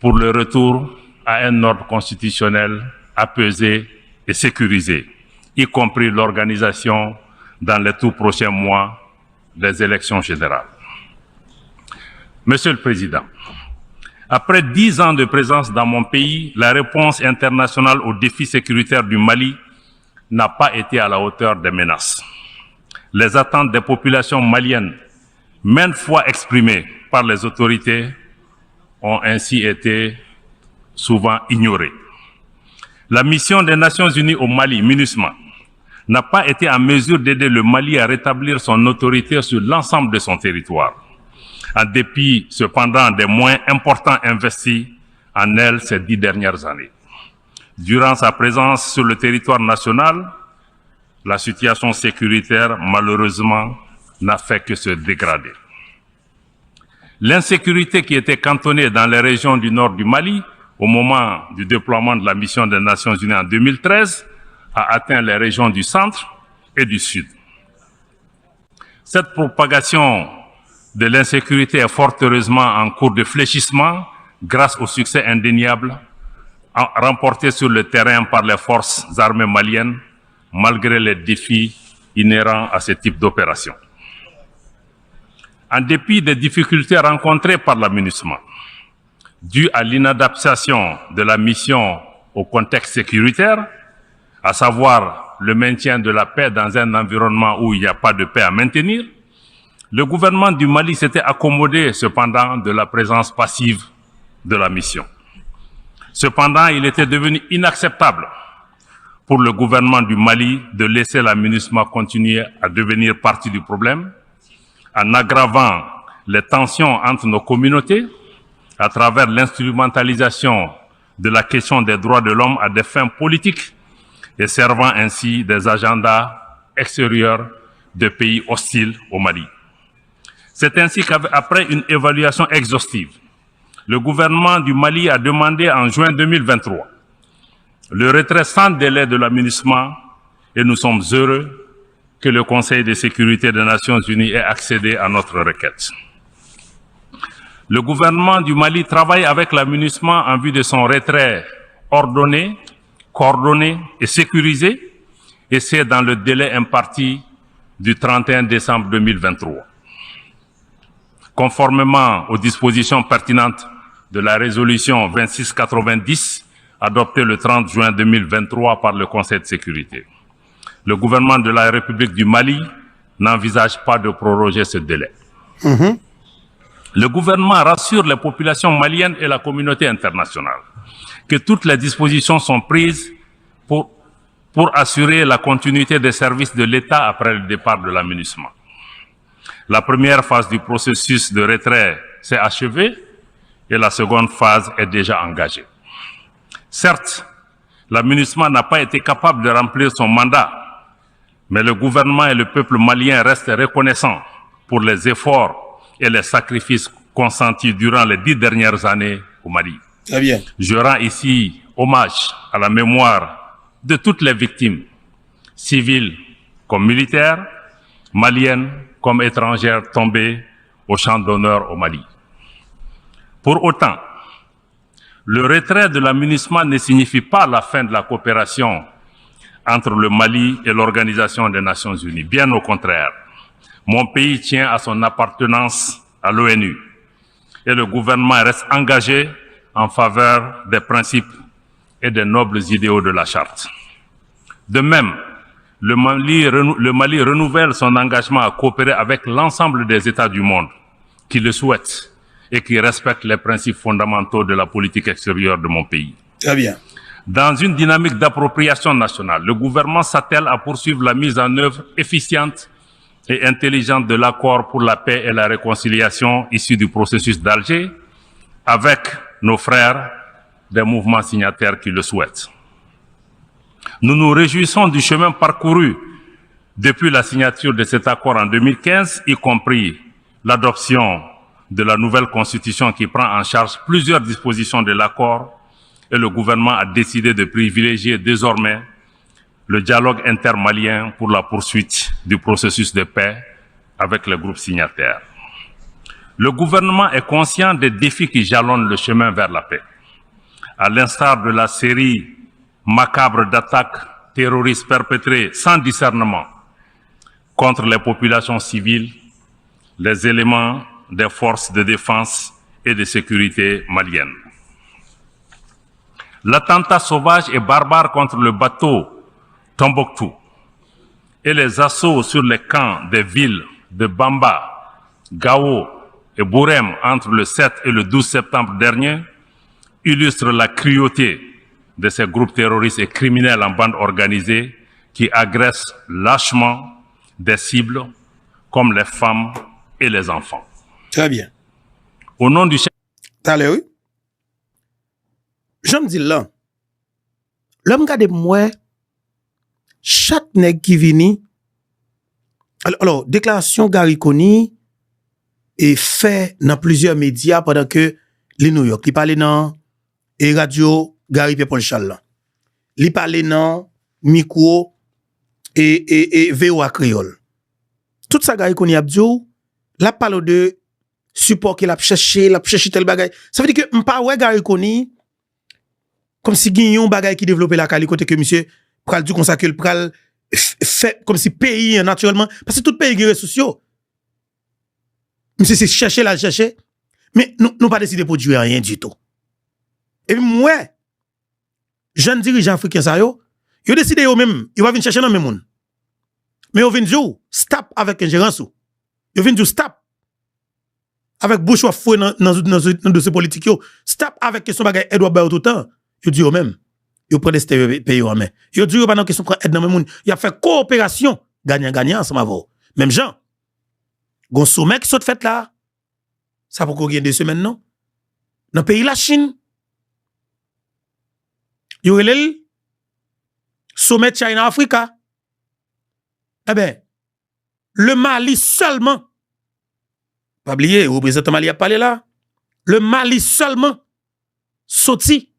pour le retour à un ordre constitutionnel apaisé et sécurisé, y compris l'organisation dans les tout prochains mois des élections générales. Monsieur le Président, après 10 ans de présence dans mon pays, la réponse internationale aux défis sécuritaires du Mali n'a pas été à la hauteur des menaces. Les attentes des populations maliennes, maintes fois exprimées par les autorités, ont ainsi été souvent ignorées. La mission des Nations Unies au Mali, MINUSMA, n'a pas été en mesure d'aider le Mali à rétablir son autorité sur l'ensemble de son territoire, en dépit cependant des moyens importants investis en elle ces 10 dernières années. Durant sa présence sur le territoire national, la situation sécuritaire, malheureusement, n'a fait que se dégrader. L'insécurité qui était cantonnée dans les régions du nord du Mali au moment du déploiement de la mission des Nations Unies en 2013 a atteint les régions du centre et du sud. Cette propagation de l'insécurité est fort heureusement en cours de fléchissement grâce au succès indéniable remporté sur le terrain par les forces armées maliennes, malgré les défis inhérents à ce type d'opération. En dépit des difficultés rencontrées par la MINUSMA, dues à l'inadaptation de la mission au contexte sécuritaire, à savoir le maintien de la paix dans un environnement où il n'y a pas de paix à maintenir, le gouvernement du Mali s'était accommodé cependant de la présence passive de la mission. Cependant, il était devenu inacceptable pour le gouvernement du Mali de laisser la MINUSMA continuer à devenir partie du problème, en aggravant les tensions entre nos communautés à travers l'instrumentalisation de la question des droits de l'homme à des fins politiques et servant ainsi des agendas extérieurs de pays hostiles au Mali. C'est ainsi qu'après une évaluation exhaustive, le gouvernement du Mali a demandé en juin 2023 le retrait sans délai de la MINUSMA et nous sommes heureux que le Conseil de sécurité des Nations Unies ait accédé à notre requête. Le gouvernement du Mali travaille avec la MINUSMA en vue de son retrait ordonné, coordonné et sécurisé, et c'est dans le délai imparti du 31 décembre 2023. Conformément aux dispositions pertinentes de la résolution 2690 adoptée le 30 juin 2023 par le Conseil de sécurité. Le gouvernement de la République du Mali n'envisage pas de proroger ce délai. Le gouvernement rassure les populations maliennes et la communauté internationale que toutes les dispositions sont prises pour assurer la continuité des services de l'État après le départ de la MINUSMA. La première phase du processus de retrait s'est achevée et la seconde phase est déjà engagée. Certes, la MINUSMA n'a pas été capable de remplir son mandat, mais le gouvernement et le peuple malien restent reconnaissants pour les efforts et les sacrifices consentis durant les 10 dernières années au Mali. Très bien. Je rends ici hommage à la mémoire de toutes les victimes, civiles comme militaires, maliennes comme étrangères tombées au champ d'honneur au Mali. Pour autant, le retrait de la MINUSMA ne signifie pas la fin de la coopération entre le Mali et l'Organisation des Nations Unies. Bien au contraire, mon pays tient à son appartenance à l'ONU et le gouvernement reste engagé en faveur des principes et des nobles idéaux de la Charte. De même, le Mali renouvelle son engagement à coopérer avec l'ensemble des États du monde qui le souhaitent et qui respectent les principes fondamentaux de la politique extérieure de mon pays. Très bien. Dans une dynamique d'appropriation nationale, le gouvernement s'attelle à poursuivre la mise en œuvre efficiente et intelligente de l'accord pour la paix et la réconciliation issu du processus d'Alger avec nos frères des mouvements signataires qui le souhaitent. Nous nous réjouissons du chemin parcouru depuis la signature de cet accord en 2015, y compris l'adoption de la nouvelle constitution qui prend en charge plusieurs dispositions de l'accord, et le gouvernement a décidé de privilégier désormais le dialogue intermalien pour la poursuite du processus de paix avec les groupes signataires. Le gouvernement est conscient des défis qui jalonnent le chemin vers la paix. À l'instar de la série macabre d'attaques terroristes perpétrées sans discernement contre les populations civiles, les éléments des forces de défense et de sécurité maliennes. L'attentat sauvage et barbare contre le bateau Tombouctou et les assauts sur les camps des villes de Bamba, Gao et Bourem entre le 7 et le 12 septembre dernier illustrent la cruauté de ces groupes terroristes et criminels en bande organisée qui agressent lâchement des cibles comme les femmes et les enfants. Très bien. Au nom du chef... T'allez, oui? J'aime dire là, l'homme garde moi, chaque nègre qui vini, alors, déclaration Gary Coney est fait dans plusieurs médias pendant que les New York, il parlait dans et radio Gary Pierre-Paul Charles. Il parlait dans micro et VOA Créole. Tout ça Gary Coney a dit, la parle de support qu'il a cherché tel bagay. Ça veut dire que m'pa ouais Gary Coney comme si Guignon bagay qui développait la qualité côté que monsieur pral du comme ça que le pral fait comme si pays naturellement parce que tout pays qui est sociaux. Monsieur c'est chercher la chercher mais nous pas décidé pour produire rien du tout. Et puis moi jeunes dirigeants africains ça yo décidé eux même ils vont venir chercher dans même monde. Mais ils viennent dire stop avec ingérence. Ils viennent dire stop avec bouche ou fouet dans dossier politique yo. Stop avec question bagay Edouard Bayo tout temps. Yo dit eux même yo prend des pays en main. Yo dit pendant question prend aide dans même monde. Il a fait coopération gagnant ensemble avec même gens. Gon sommet qui sont fait là. Ça pour qu'on gagne 2 semaines non. Dans pays la Chine. Yo relève sommet China Africa. Eh ben le Mali seulement pas oublier, le représentant Mali a parlé là. Le Mali seulement sorti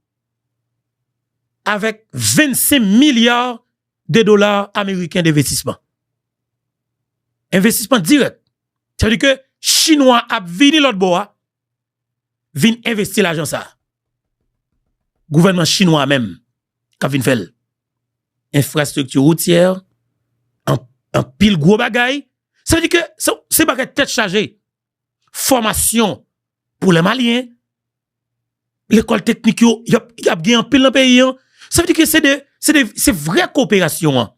avec 25 milliards de dollars américains d'investissement. Investissement direct. Ça veut dire que Chinois a vini l'autre bois, vin investir l'argent ça. Gouvernement chinois même, qu'a vin faire. Infrastructure routière, en pile gros bagay. Ça veut dire que c'est bagay tête chargée. Formation pour les Maliens, l'école technique, il y a bien un pile dans le pays. Ça veut dire que c'est vraie coopération.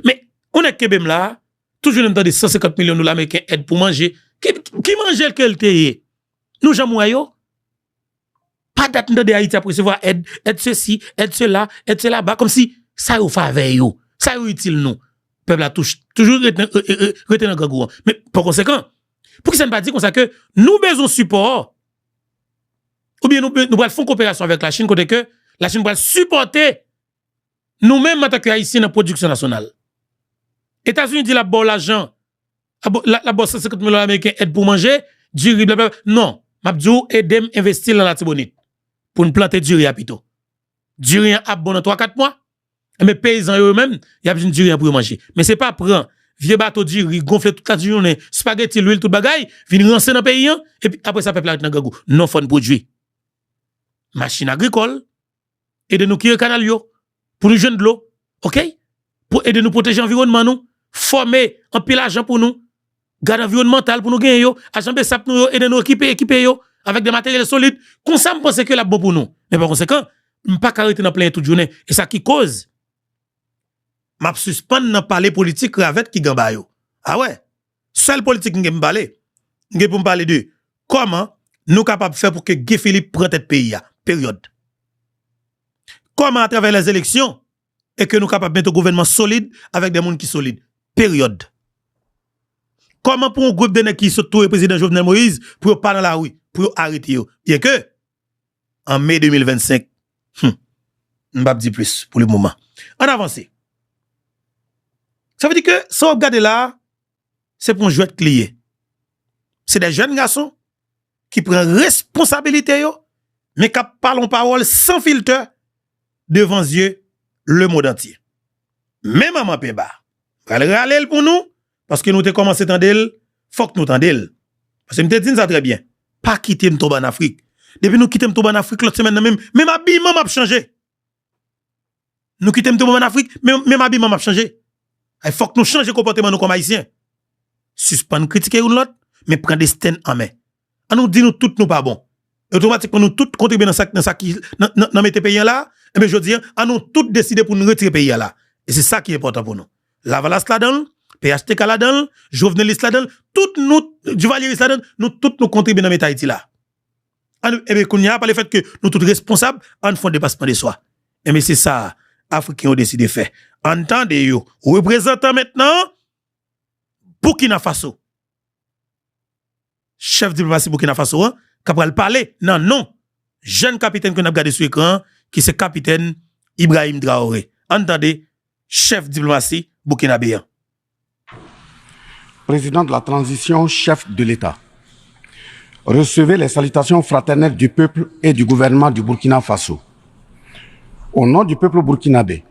Mais on est Québec là, toujours dans des 150 millions de dollars américains aide pour manger. Qui mange le qualité? Nous, j'aime pas d'attendre de Haïti à recevoir aide ceci, aide cela, aide cela bas, comme si ça y faveur, ça y utile nous. Peuple a toujours retenir dans grand. Mais par conséquent, pour que ça ne pas dire comme ça que nous besoin support, ou bien nous allons faire coopération avec la Chine, côté que la Chine va supporter nous-mêmes en tant qu'Haïtiens dans la production nationale. États-Unis dit la bonne l'argent, la bonne 150 millions américains aide pour manger, du riz, blablabla. Non, Mabdou aide investir dans la Tibonite pour nous planter du riz à pito. Du riz à bon dans 3-4 mois. Mais paysans eux-mêmes, il y a besoin de du riz pour manger. Mais c'est pas prendre vieux bateau du riz, gonfler toute la journée, spaghetti, l'huile, tout bagay, venir rancer dans le pays, et puis après ça, peuple arrête dans gagou. Non, faut produire. Machine agricole, aider nous qui canal yo, pour nous joindre de l'eau, ok? Pour aider nous protéger l'environnement, nous, former un pile argent pour nous, garde environnemental pour nous gagner yo, agent de sap nous, aider nous équiper yo, avec des matériels solides, comme ça, me pense que la bon pour nous. Mais par conséquent, pas arrêter dans plein toute journée. Et ça qui cause, m'a suspend dans parler politique avec qui gamba yo. Ah ouais. Seul politique qui me parler. M'ge pour me parler de comment nous capable faire pour que Guy Philippe prenne tête pays a. Période. Comment à travers les élections et que nous capable mettre un gouvernement solide avec des gens qui solides. Période. Comment pour un groupe de nèg qui sont tout le président Jovenel Moïse pour pas dans la rue, pour arrêter yo. Bien que en mai 2025 on va dire plus pour le moment. On avance. Ça veut dire que, si on regarde là, c'est pour un jouet de clié. C'est des jeunes garçons qui prennent responsabilité, mais qui parlent parole sans filtre devant yeux le monde entier. Même Maman Pemba, elle râle pour nous, parce que nous avons commencé à tendre, faut que nous tendons. Parce que nous te dit ça très bien. Pas quitter nous en Afrique. Depuis nous quittons en Afrique, l'autre semaine, même habillement m'a changé. Nous quittons en Afrique, même habillement m'a changé. Il faut que nous changions comportement nous comme haïtiens. Suspendre critiquer l'autre, mais prendre des stènes en main. On nous dit nous toutes nous pas bon. Automatiquement nous toutes contribuer dans ça qui dans mettre pays là, et bien je dis on nous toutes décider pour nous retirer pays là. Et c'est ça qui est important pour nous. Lavalas là-dedans, PHTK là-dedans, Jovenelis là-dedans, toutes nous Duvalier là-dedans, nous toutes nous contribuer dans mettre Haïti là. Et bien qu'on y a pas le fait que nous tous responsables, on font dépassement de soi. Et mais c'est ça Africains ont décidé de faire. Entendez yo, représentant maintenant Burkina Faso. Chef diplomatie Burkina Faso, hein, qui va parler, non, jeune capitaine qu'on a regardé sur l'écran, qui c'est capitaine Ibrahim Traoré. Entendez, chef diplomatie burkinabé. Président de la transition, chef de l'État. Recevez les salutations fraternelles du peuple et du gouvernement du Burkina Faso. Au nom du peuple burkinabé,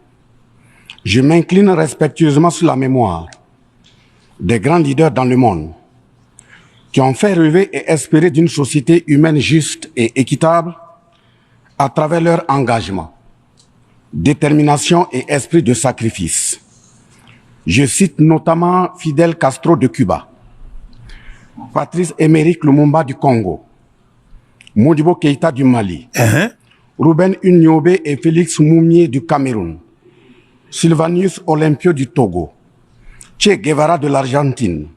je m'incline respectueusement sur la mémoire des grands leaders dans le monde qui ont fait rêver et espérer d'une société humaine juste et équitable à travers leur engagement, détermination et esprit de sacrifice. Je cite notamment Fidel Castro de Cuba, Patrice Émeric Lumumba du Congo, Modibo Keïta du Mali, Ruben Unyobé et Félix Moumié du Cameroun, Sylvanus Olympio du Togo, Che Guevara de l'Argentine,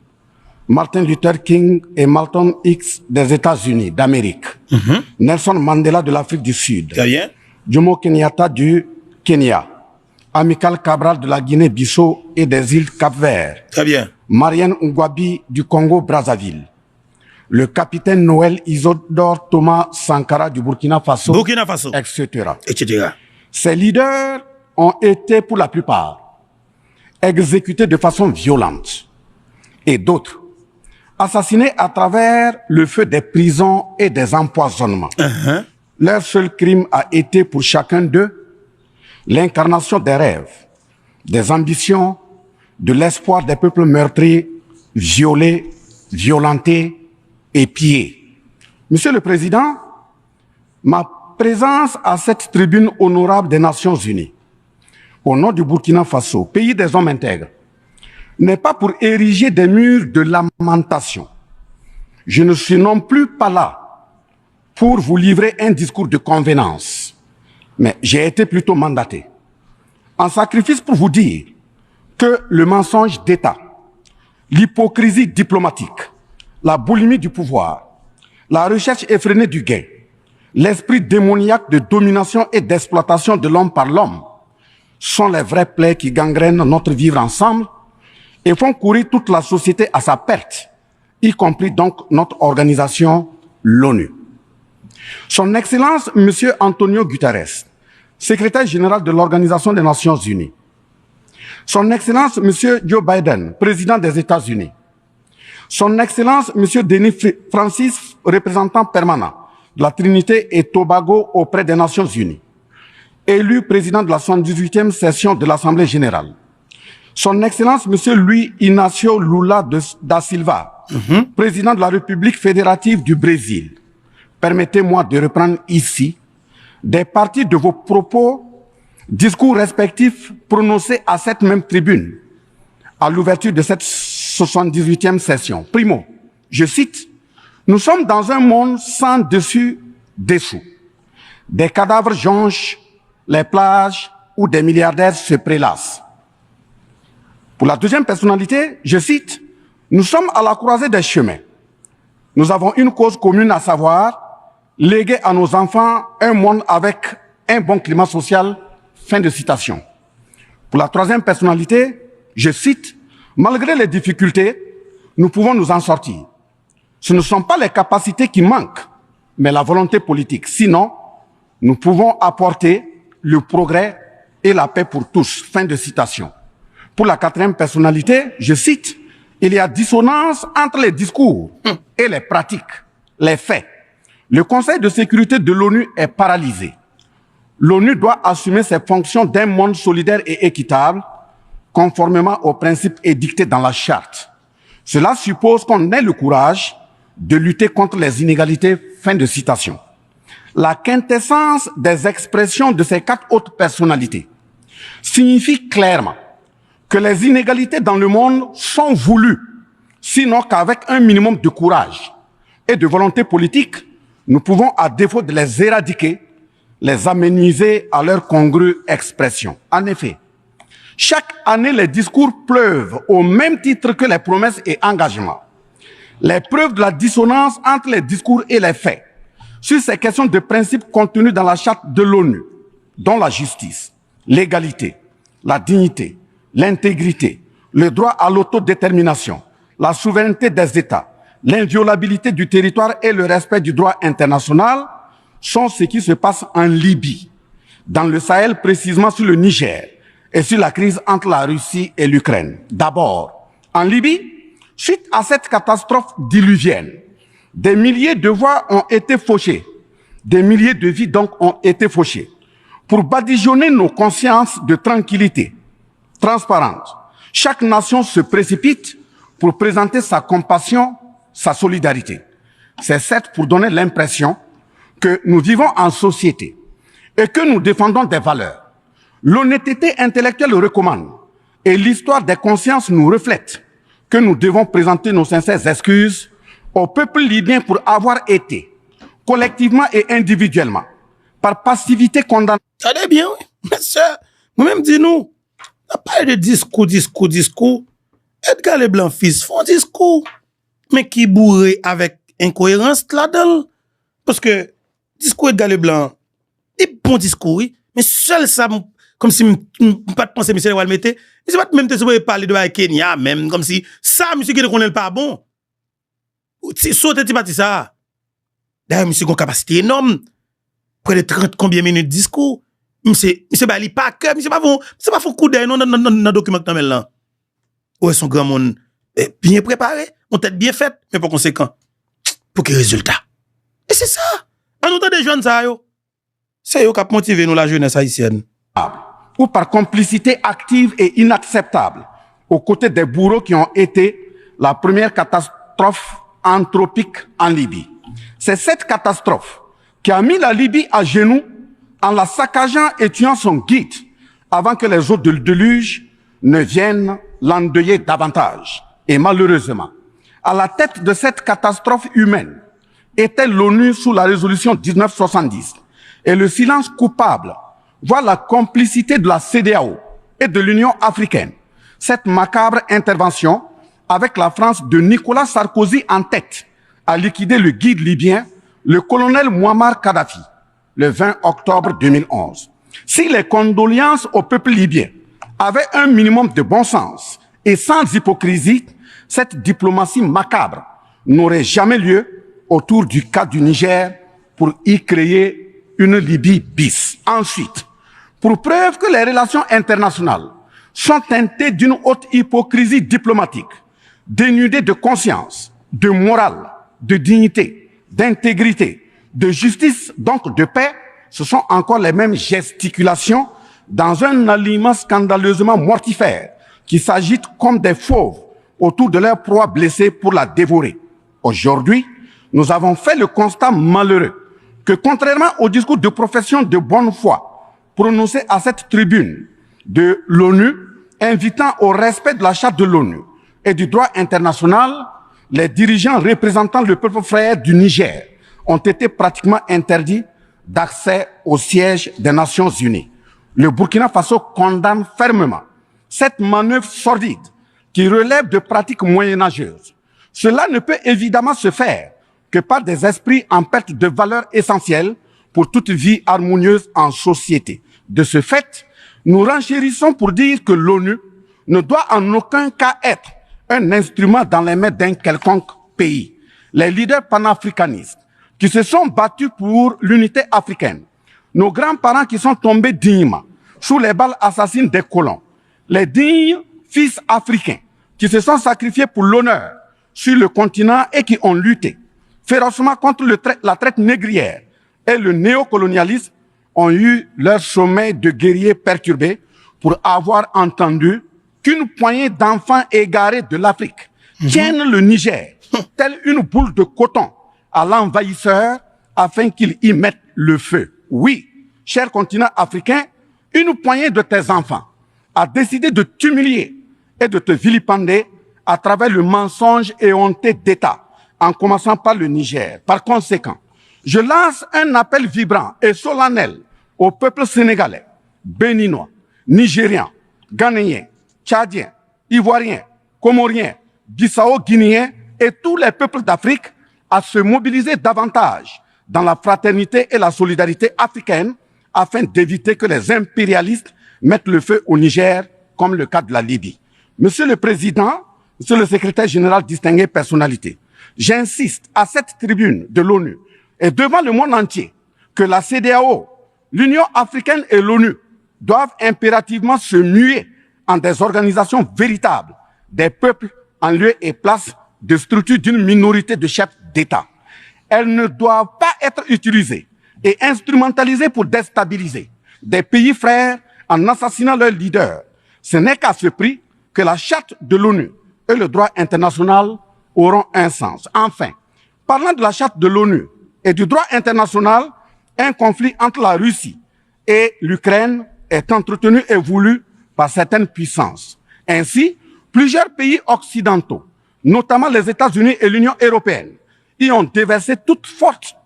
Martin Luther King et Malcolm X des États-Unis d'Amérique, Nelson Mandela de l'Afrique du Sud, Jomo Kenyatta du Kenya, Amical Cabral de la Guinée-Bissau et des îles Cap-Vert, Marianne Ngwabi du Congo-Brazzaville, le capitaine Noël Isidore Thomas Sankara du Burkina Faso, etc. Ces leaders ont été pour la plupart exécutés de façon violente et d'autres assassinés à travers le feu des prisons et des empoisonnements. Leur seul crime a été pour chacun d'eux l'incarnation des rêves, des ambitions, de l'espoir des peuples meurtris, violés, violentés et pillés. Monsieur le Président, ma présence à cette tribune honorable des Nations Unies, au nom du Burkina Faso, pays des hommes intègres, n'est pas pour ériger des murs de lamentation. Je ne suis non plus pas là pour vous livrer un discours de convenance, mais j'ai été plutôt mandaté en sacrifice pour vous dire que le mensonge d'État, l'hypocrisie diplomatique, la boulimie du pouvoir, la recherche effrénée du gain, l'esprit démoniaque de domination et d'exploitation de l'homme par l'homme sont les vrais plaies qui gangrènent notre vivre ensemble et font courir toute la société à sa perte, y compris donc notre organisation, l'ONU. Son Excellence, M. Antonio Guterres, secrétaire général de l'Organisation des Nations Unies. Son Excellence, M. Joe Biden, président des États-Unis. Son Excellence, M. Denis Francis, représentant permanent de la Trinité et Tobago auprès des Nations Unies. Élu président de la 78e session de l'Assemblée générale. Son Excellence, M. Luis Inácio Lula da Silva, président de la République fédérative du Brésil. Permettez-moi de reprendre ici des parties de vos propos, discours respectifs prononcés à cette même tribune, à l'ouverture de cette 78e session. Primo, je cite, « Nous sommes dans un monde sans dessus-dessous. Des cadavres jonchent les plages où des milliardaires se prélassent. » Pour la deuxième personnalité, je cite, « Nous sommes à la croisée des chemins. Nous avons une cause commune, à savoir léguer à nos enfants un monde avec un bon climat social. » Fin de citation. Pour la troisième personnalité, je cite, « Malgré les difficultés, nous pouvons nous en sortir. Ce ne sont pas les capacités qui manquent, mais la volonté politique. Sinon, nous pouvons apporter le progrès et la paix pour tous. » Fin de citation. Pour la quatrième personnalité, je cite, « Il y a dissonance entre les discours et les pratiques, les faits. Le Conseil de sécurité de l'ONU est paralysé. L'ONU doit assumer ses fonctions d'un monde solidaire et équitable, conformément aux principes édictés dans la charte. Cela suppose qu'on ait le courage de lutter contre les inégalités. » Fin de citation. La quintessence des expressions de ces quatre autres personnalités signifie clairement que les inégalités dans le monde sont voulues, sinon qu'avec un minimum de courage et de volonté politique, nous pouvons, à défaut de les éradiquer, les amenuiser à leur congrue expression. En effet, chaque année, les discours pleuvent au même titre que les promesses et engagements. Les preuves de la dissonance entre les discours et les faits sur ces questions de principes contenus dans la charte de l'ONU, dont la justice, l'égalité, la dignité, l'intégrité, le droit à l'autodétermination, la souveraineté des États, l'inviolabilité du territoire et le respect du droit international sont ce qui se passe en Libye, dans le Sahel, précisément sur le Niger, et sur la crise entre la Russie et l'Ukraine. D'abord, en Libye, suite à cette catastrophe diluvienne, des milliers de voix ont été fauchées, des milliers de vies donc ont été fauchées, pour badigeonner nos consciences de tranquillité transparente. Chaque nation se précipite pour présenter sa compassion, sa solidarité. C'est certes pour donner l'impression que nous vivons en société et que nous défendons des valeurs. L'honnêteté intellectuelle le recommande et l'histoire des consciences nous reflète que nous devons présenter nos sincères excuses au peuple libyen pour avoir été, collectivement et individuellement, par passivité condamnée. Ça allait bien, oui. Mais ça, moi-même, dis-nous, on a parlé de discours. Edgar Leblanc fils font discours, mais qui bourré avec incohérence là-dedans. Parce que discours Edgar Leblanc, il bon discours, oui, mais seul ça, comme si pas de penser, monsieur Walmete, c'est pas même te parler de Kenya, même, comme si ça, monsieur qui ne connaît pas bon. C'est sauter ti ça. D'ailleurs, monsieur a une capacité énorme. Près de 30 combien minutes de discours. Monsieur ba li pas cœur, monsieur pas bon, c'est pas fou coup d'œil non dans document que là. Ouais, son grand monde bien préparé, on tête bien faite, mais par conséquent, pour quel résultat? Et c'est ça. En autant des jeunes ça yo. C'est eux qui motivé nous la jeunesse haïtienne. Ou par complicité active et inacceptable aux côtés des bourreaux qui ont été la première catastrophe anthropique en Libye. C'est cette catastrophe qui a mis la Libye à genoux en la saccageant et tuant son guide avant que les eaux de déluge ne viennent l'endeuiller davantage. Et malheureusement, à la tête de cette catastrophe humaine était l'ONU sous la résolution 1970 et le silence coupable, voire la complicité de la CEDEAO et de l'Union africaine. Cette macabre intervention avec la France de Nicolas Sarkozy en tête a liquidé le guide libyen, le colonel Muammar Kadhafi, le 20 octobre 2011. Si les condoléances au peuple libyen avaient un minimum de bon sens et sans hypocrisie, cette diplomatie macabre n'aurait jamais lieu autour du cas du Niger pour y créer une Libye bis. Ensuite, pour preuve que les relations internationales sont teintées d'une haute hypocrisie diplomatique, dénudées de conscience, de morale, de dignité, d'intégrité, de justice, donc de paix, ce sont encore les mêmes gesticulations dans un aliment scandaleusement mortifère qui s'agitent comme des fauves autour de leur proie blessée pour la dévorer. Aujourd'hui, nous avons fait le constat malheureux que contrairement au discours de profession de bonne foi prononcé à cette tribune de l'ONU, invitant au respect de la charte de l'ONU et du droit international, les dirigeants représentant le peuple frère du Niger ont été pratiquement interdits d'accès au siège des Nations Unies. Le Burkina Faso condamne fermement cette manœuvre sordide qui relève de pratiques moyenâgeuses. Cela ne peut évidemment se faire que par des esprits en perte de valeurs essentielles pour toute vie harmonieuse en société. De ce fait, nous renchérissons pour dire que l'ONU ne doit en aucun cas être un instrument dans les mains d'un quelconque pays. Les leaders panafricanistes qui se sont battus pour l'unité africaine, nos grands-parents qui sont tombés dignement sous les balles assassines des colons, les dignes fils africains qui se sont sacrifiés pour l'honneur sur le continent et qui ont lutté férocement contre la traite négrière et le néocolonialisme ont eu leur sommeil de guerriers perturbés pour avoir entendu qu'une poignée d'enfants égarés de l'Afrique tiennent le Niger, telle une boule de coton, à l'envahisseur afin qu'il y mette le feu. Oui, cher continent africain, une poignée de tes enfants a décidé de t'humilier et de te vilipender à travers le mensonge éhonté d'État, en commençant par le Niger. Par conséquent, je lance un appel vibrant et solennel au peuple sénégalais, béninois, nigérien, ghanéen, tchadien, ivoirien, comorien, bissau-guinéen et tous les peuples d'Afrique à se mobiliser davantage dans la fraternité et la solidarité africaine afin d'éviter que les impérialistes mettre le feu au Niger, comme le cas de la Libye. Monsieur le Président, Monsieur le Secrétaire général, distingué personnalité, j'insiste à cette tribune de l'ONU et devant le monde entier que la CEDEAO, l'Union africaine et l'ONU doivent impérativement se muer en des organisations véritables des peuples en lieu et place de structures d'une minorité de chefs d'État. Elles ne doivent pas être utilisées et instrumentalisées pour déstabiliser des pays frères en assassinant leurs leaders. Ce n'est qu'à ce prix que la charte de l'ONU et le droit international auront un sens. Enfin, parlant de la charte de l'ONU et du droit international, un conflit entre la Russie et l'Ukraine est entretenu et voulu par certaines puissances. Ainsi, plusieurs pays occidentaux, notamment les États-Unis et l'Union européenne, y ont déversé toute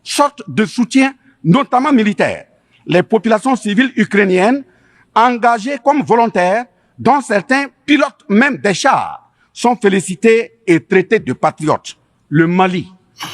sorte de soutien, notamment militaire. Les populations civiles ukrainiennes, engagées comme volontaires, dont certains pilotent même des chars, sont félicités et traités de patriotes. Le Mali,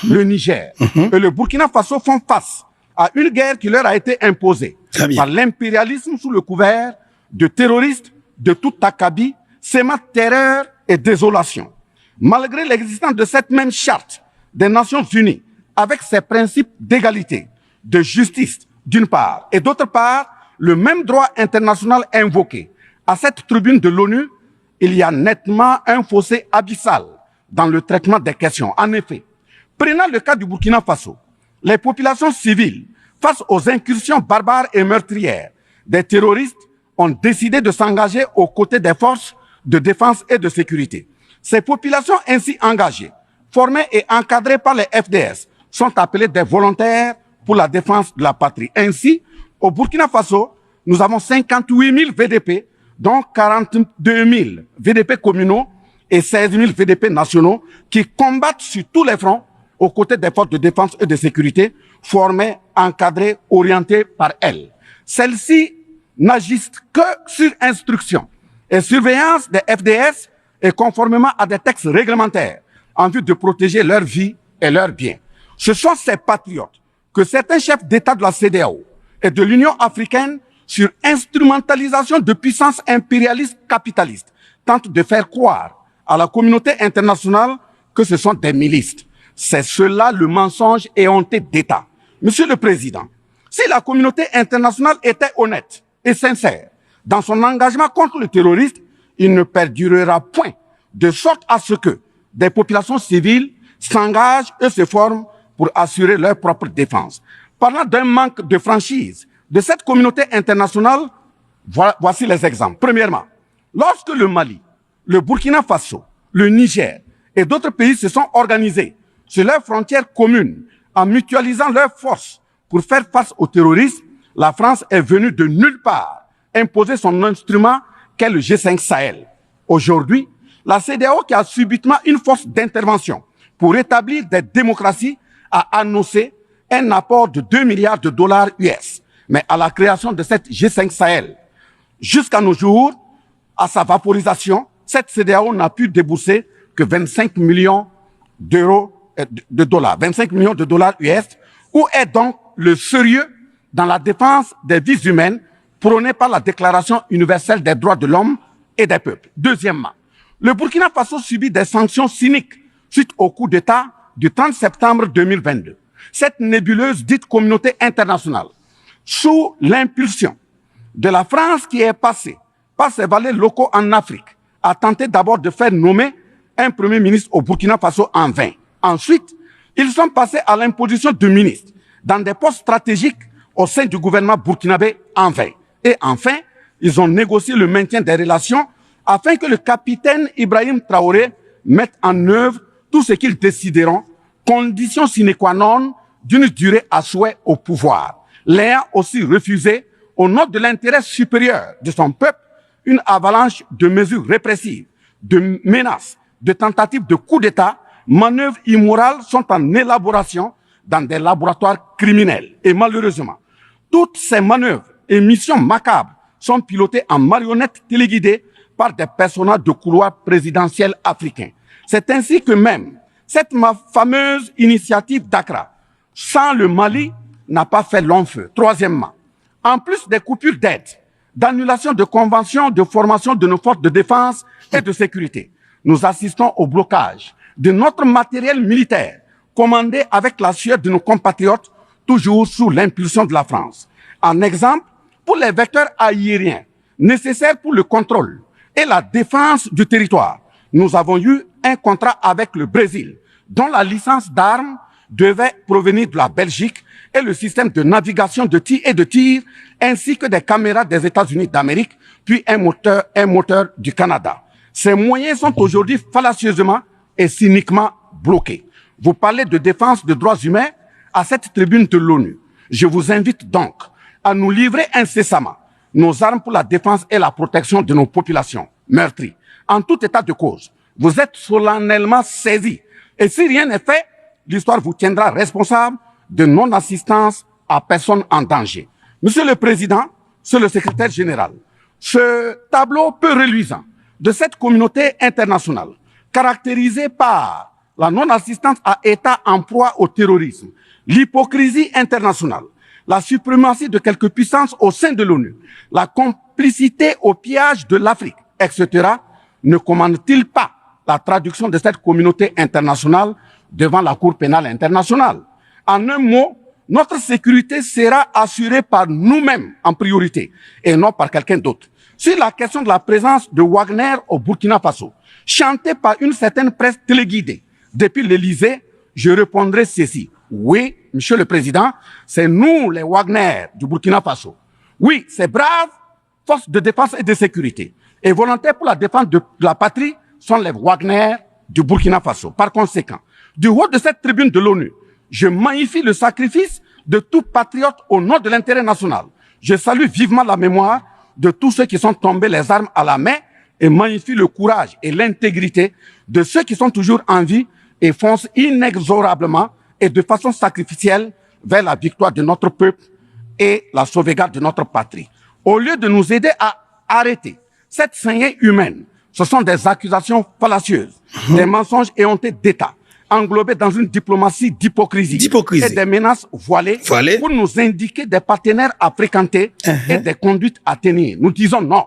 le Niger et le Burkina Faso font face à une guerre qui leur a été imposée par l'impérialisme sous le couvert de terroristes de toute acabit, sémant terreur et désolation. Malgré l'existence de cette même charte des Nations Unies, avec ses principes d'égalité, de justice d'une part, et d'autre part, le même droit international invoqué à cette tribune de l'ONU, il y a nettement un fossé abyssal dans le traitement des questions. En effet, prenant le cas du Burkina Faso, les populations civiles, face aux incursions barbares et meurtrières des terroristes, ont décidé de s'engager aux côtés des forces de défense et de sécurité. Ces populations ainsi engagées, formées et encadrées par les FDS, sont appelées des volontaires pour la défense de la patrie. Ainsi, au Burkina Faso, nous avons 58 000 VDP, dont 42 000 VDP communaux et 16 000 VDP nationaux qui combattent sur tous les fronts aux côtés des forces de défense et de sécurité formées, encadrées, orientées par elles. Celles-ci n'agissent que sur instruction et surveillance des FDS et conformément à des textes réglementaires en vue de protéger leur vie et leurs biens. Ce sont ces patriotes que certains chefs d'État de la CEDEAO et de l'Union africaine, sur instrumentalisation de puissances impérialistes capitalistes, tentent de faire croire à la communauté internationale que ce sont des milices. C'est cela le mensonge éhonté d'État. Monsieur le Président, si la communauté internationale était honnête et sincère dans son engagement contre le terrorisme, il ne perdurera point, de sorte à ce que des populations civiles s'engagent et se forment pour assurer leur propre défense. Parlant d'un manque de franchise de cette communauté internationale, voici les exemples. Premièrement, lorsque le Mali, le Burkina Faso, le Niger et d'autres pays se sont organisés sur leurs frontières communes en mutualisant leurs forces pour faire face au terrorisme, la France est venue de nulle part imposer son instrument qu'est le G5 Sahel. Aujourd'hui, la CEDEAO, qui a subitement une force d'intervention pour établir des démocraties, a annoncé un apport de 2 milliards de dollars US. Mais à la création de cette G5 Sahel, jusqu'à nos jours, à sa vaporisation, cette CEDEAO n'a pu débourser que 25 millions de dollars, 25 millions de dollars US. Où est donc le sérieux dans la défense des vies humaines prônée par la Déclaration universelle des droits de l'homme et des peuples? Deuxièmement, le Burkina Faso subit des sanctions cyniques suite au coup d'État du 30 septembre 2022. Cette nébuleuse dite communauté internationale, sous l'impulsion de la France qui est passée par ses valets locaux en Afrique, a tenté d'abord de faire nommer un premier ministre au Burkina Faso en vain. Ensuite, ils sont passés à l'imposition de ministres dans des postes stratégiques au sein du gouvernement burkinabé en vain. Et enfin, ils ont négocié le maintien des relations afin que le capitaine Ibrahim Traoré mette en œuvre tout ce qu'ils décideront, condition sine qua non d'une durée à souhait au pouvoir. L'ayant aussi refusé, au nom de l'intérêt supérieur de son peuple, une avalanche de mesures répressives, de menaces, de tentatives de coup d'État, manœuvres immorales sont en élaboration dans des laboratoires criminels. Et malheureusement, toutes ces manœuvres et missions macabres sont pilotées en marionnettes téléguidées par des personnages de couloir présidentiel africains. C'est ainsi que même cette fameuse initiative d'Accra, sans le Mali, n'a pas fait long feu. Troisièmement, en plus des coupures d'aide d'annulation de conventions de formation de nos forces de défense et de sécurité. Nous assistons au blocage de notre matériel militaire commandé avec la sueur de nos compatriotes, toujours sous l'impulsion de la France. En exemple, pour les vecteurs aériens nécessaires pour le contrôle et la défense du territoire, nous avons eu un contrat avec le Brésil, dont la licence d'armes devait provenir de la Belgique et le système de navigation de tir ainsi que des caméras des États-Unis d'Amérique, puis un moteur du Canada. Ces moyens sont aujourd'hui fallacieusement et cyniquement bloqués. Vous parlez de défense des droits humains à cette tribune de l'ONU. Je vous invite donc à nous livrer incessamment nos armes pour la défense et la protection de nos populations meurtries. En tout état de cause, vous êtes solennellement saisis. Et si rien n'est fait, l'histoire vous tiendra responsable de non-assistance à personne en danger. Monsieur le Président, Monsieur le Secrétaire général, ce tableau peu reluisant de cette communauté internationale, caractérisée par la non-assistance à États en proie au terrorisme, l'hypocrisie internationale, la suprématie de quelques puissances au sein de l'ONU, la complicité au pillage de l'Afrique, etc., ne commande-t-il pas la traduction de cette communauté internationale devant la Cour pénale internationale? En un mot, notre sécurité sera assurée par nous-mêmes en priorité et non par quelqu'un d'autre. Sur la question de la présence de Wagner au Burkina Faso, chantée par une certaine presse téléguidée depuis l'Élysée, je répondrai ceci. Oui, Monsieur le Président, c'est nous les Wagner du Burkina Faso. Oui, ces braves forces de défense et de sécurité et volontaires pour la défense de la patrie sont les Wagner du Burkina Faso. Par conséquent, du haut de cette tribune de l'ONU, je magnifie le sacrifice de tout patriote au nom de l'intérêt national. Je salue vivement la mémoire de tous ceux qui sont tombés les armes à la main et magnifie le courage et l'intégrité de ceux qui sont toujours en vie et foncent inexorablement et de façon sacrificielle vers la victoire de notre peuple et la sauvegarde de notre patrie. Au lieu de nous aider à arrêter cette saignée humaine, ce sont des accusations fallacieuses, des mensonges éhontés d'État, englobés dans une diplomatie d'hypocrisie et des menaces voilées pour nous indiquer des partenaires à fréquenter et des conduites à tenir. Nous disons non.